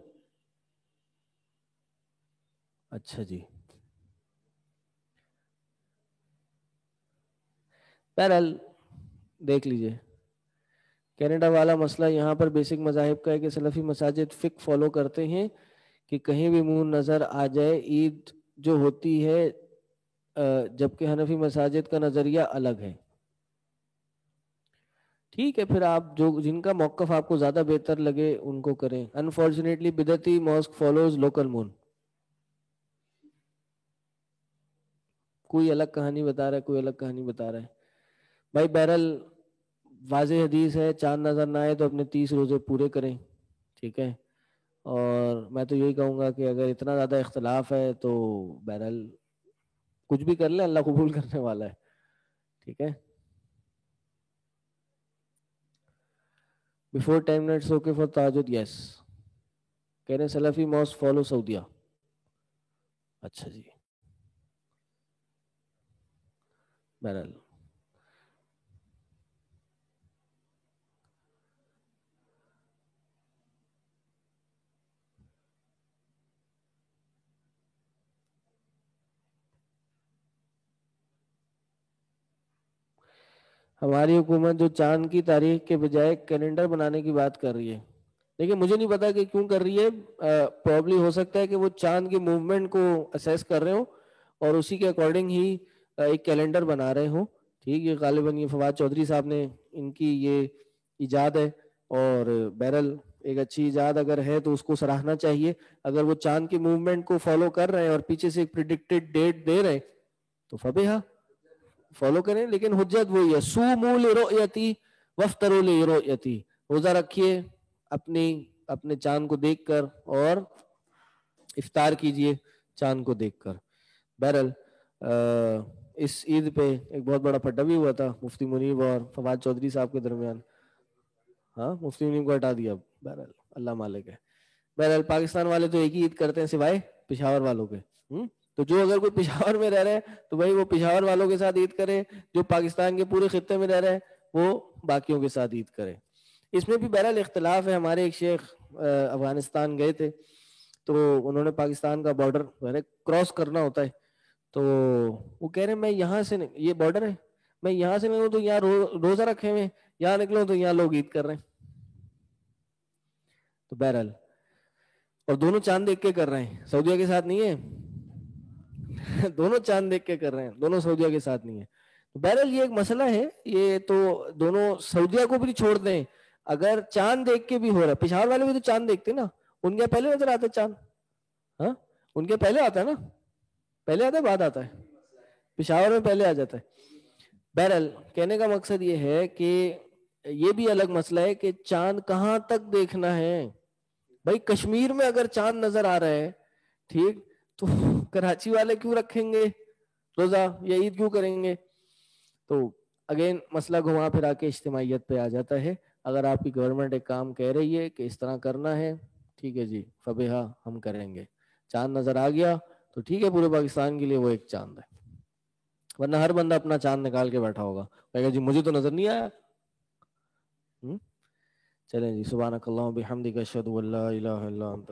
اچھا جی. بہرحال دیکھ لیجئے. کینیڈا والا مسئلہ یہاں پر بیسک مذاہب کا ہے کہ سلفی مساجد فقہ فالو کرتے ہیں کہ کہیں بھی منہ نظر آ جائے عید جو ہوتی ہے، جبکہ حنفی مساجد کا نظریہ الگ ہے. ٹھیک ہے، پھر آپ جو جن کا موقف آپ کو زیادہ بہتر لگے ان کو کریں. انفارچونیٹلی بدعتی ماسک فالوز لوکل مون. کوئی الگ کہانی بتا رہا ہے، کوئی الگ کہانی بتا رہا ہے. بھائی بہرحال واضح حدیث ہے، چاند نظر نہ آئے تو اپنے 30 روزے پورے کریں. ٹھیک ہے. اور میں تو یہی کہوں گا کہ اگر اتنا زیادہ اختلاف ہے تو بہرحال کچھ بھی کر لیں، اللہ قبول کرنے والا ہے. ٹھیک ہے. Before 10 minutes okay for تہجد. یس کہہ رہے ہیں سلفی ماسک فالو سعودیہ. اچھا جی. بہرحال ہماری حکومت جو چاند کی تاریخ کے بجائے کیلنڈر بنانے کی بات کر رہی ہے. لیکن مجھے نہیں پتا کہ کیوں کر رہی ہے. پرابلی ہو سکتا ہے کہ وہ چاند کے موومنٹ کو اسیس کر رہے ہوں اور اسی کے اکارڈنگ ہی ایک کیلنڈر بنا رہے ہوں. ٹھیک ہے. غالباً یہ فواد چودھری صاحب نے ان کی یہ ایجاد ہے، اور بہرحال ایک اچھی ایجاد اگر ہے تو اس کو سراہنا چاہیے. اگر وہ چاند کے موومنٹ کو فالو کر رہے ہیں اور پیچھے سے ایک پریڈکٹڈ ڈیٹ دے رہے ہیں تو فبیہا فالو کریں. لیکن حجت وہی ہے، صوموا لرؤیتی وافطروا لرؤیتی. روزہ رکھیے اپنے چاند کو دیکھ کر اور افطار کیجئے چاند کو دیکھ کر. بہرحال اس عید پہ ایک بہت بڑا پھڈا بھی ہوا تھا مفتی منیب اور فواد چودھری صاحب کے درمیان. ہاں مفتی منیب کو ہٹا دیا. بہرحال اللہ مالک ہے. بہرحال پاکستان والے تو ایک ہی عید کرتے ہیں سوائے پشاور والوں کے. تو جو اگر کوئی پشاور میں رہ رہے ہیں تو بھائی وہ پشاور والوں کے ساتھ عید کرے، جو پاکستان کے پورے خطے میں رہ رہے ہیں وہ باقیوں کے ساتھ عید کرے. اس میں بھی بہرحال اختلاف ہے. ہمارے ایک شیخ افغانستان گئے تھے تو انہوں نے پاکستان کا بارڈر کراس کرنا ہوتا ہے تو وہ کہہ رہے ہیں میں یہاں سے یہ بارڈر ہے، میں یہاں سے نکلوں تو یہاں روزہ رکھے ہوئے، یہاں نکلوں تو یہاں لوگ عید کر رہے ہیں. تو بہرحال اور دونوں چاند دیکھ کے کر رہے ہیں، سعودیہ کے ساتھ نہیں ہے. دونوں چاند دیکھ کے کر رہے ہیں، دونوں سعودیہ کے ساتھ نہیں ہے. بہرحال یہ ایک مسئلہ ہے. یہ تو دونوں سعودیہ کو بھی چھوڑ دیں، اگر چاند دیکھ کے بھی ہو رہا ہے، پشاور والے بھی تو چاند دیکھتے نا، ان کے پہلے نظر آتا ہے چاند؟ ہاں ان کے پہلے آتا ہے نا، پہلے آتا ہے بعد آتا ہے؟ پشاور میں پہلے آ جاتا ہے. بہرحال کہنے کا مقصد یہ ہے کہ یہ بھی الگ مسئلہ ہے کہ چاند کہاں تک دیکھنا ہے. بھائی کشمیر میں اگر چاند نظر آ رہا ہے ٹھیک، تو کراچی والے کیوں رکھیں گے روزہ یا عید کیوں کریں گے؟ تو اگین مسئلہ گھما پھرا کے اجتماعیت پہ آ جاتا ہے. اگر آپ کی گورنمنٹ ایک کام کہہ رہی ہے کہ اس طرح کرنا ہے، ٹھیک ہے جی فبیہا ہم کریں گے. چاند نظر آ گیا تو ٹھیک ہے، پورے پاکستان کے لیے وہ ایک چاند ہے. ورنہ ہر بندہ اپنا چاند نکال کے بیٹھا ہوگا، کہے گا جی مجھے تو نظر نہیں آیا. چلیں جی، سبحانک اللہم بحمدک اشہد ان لا الہ الا انت.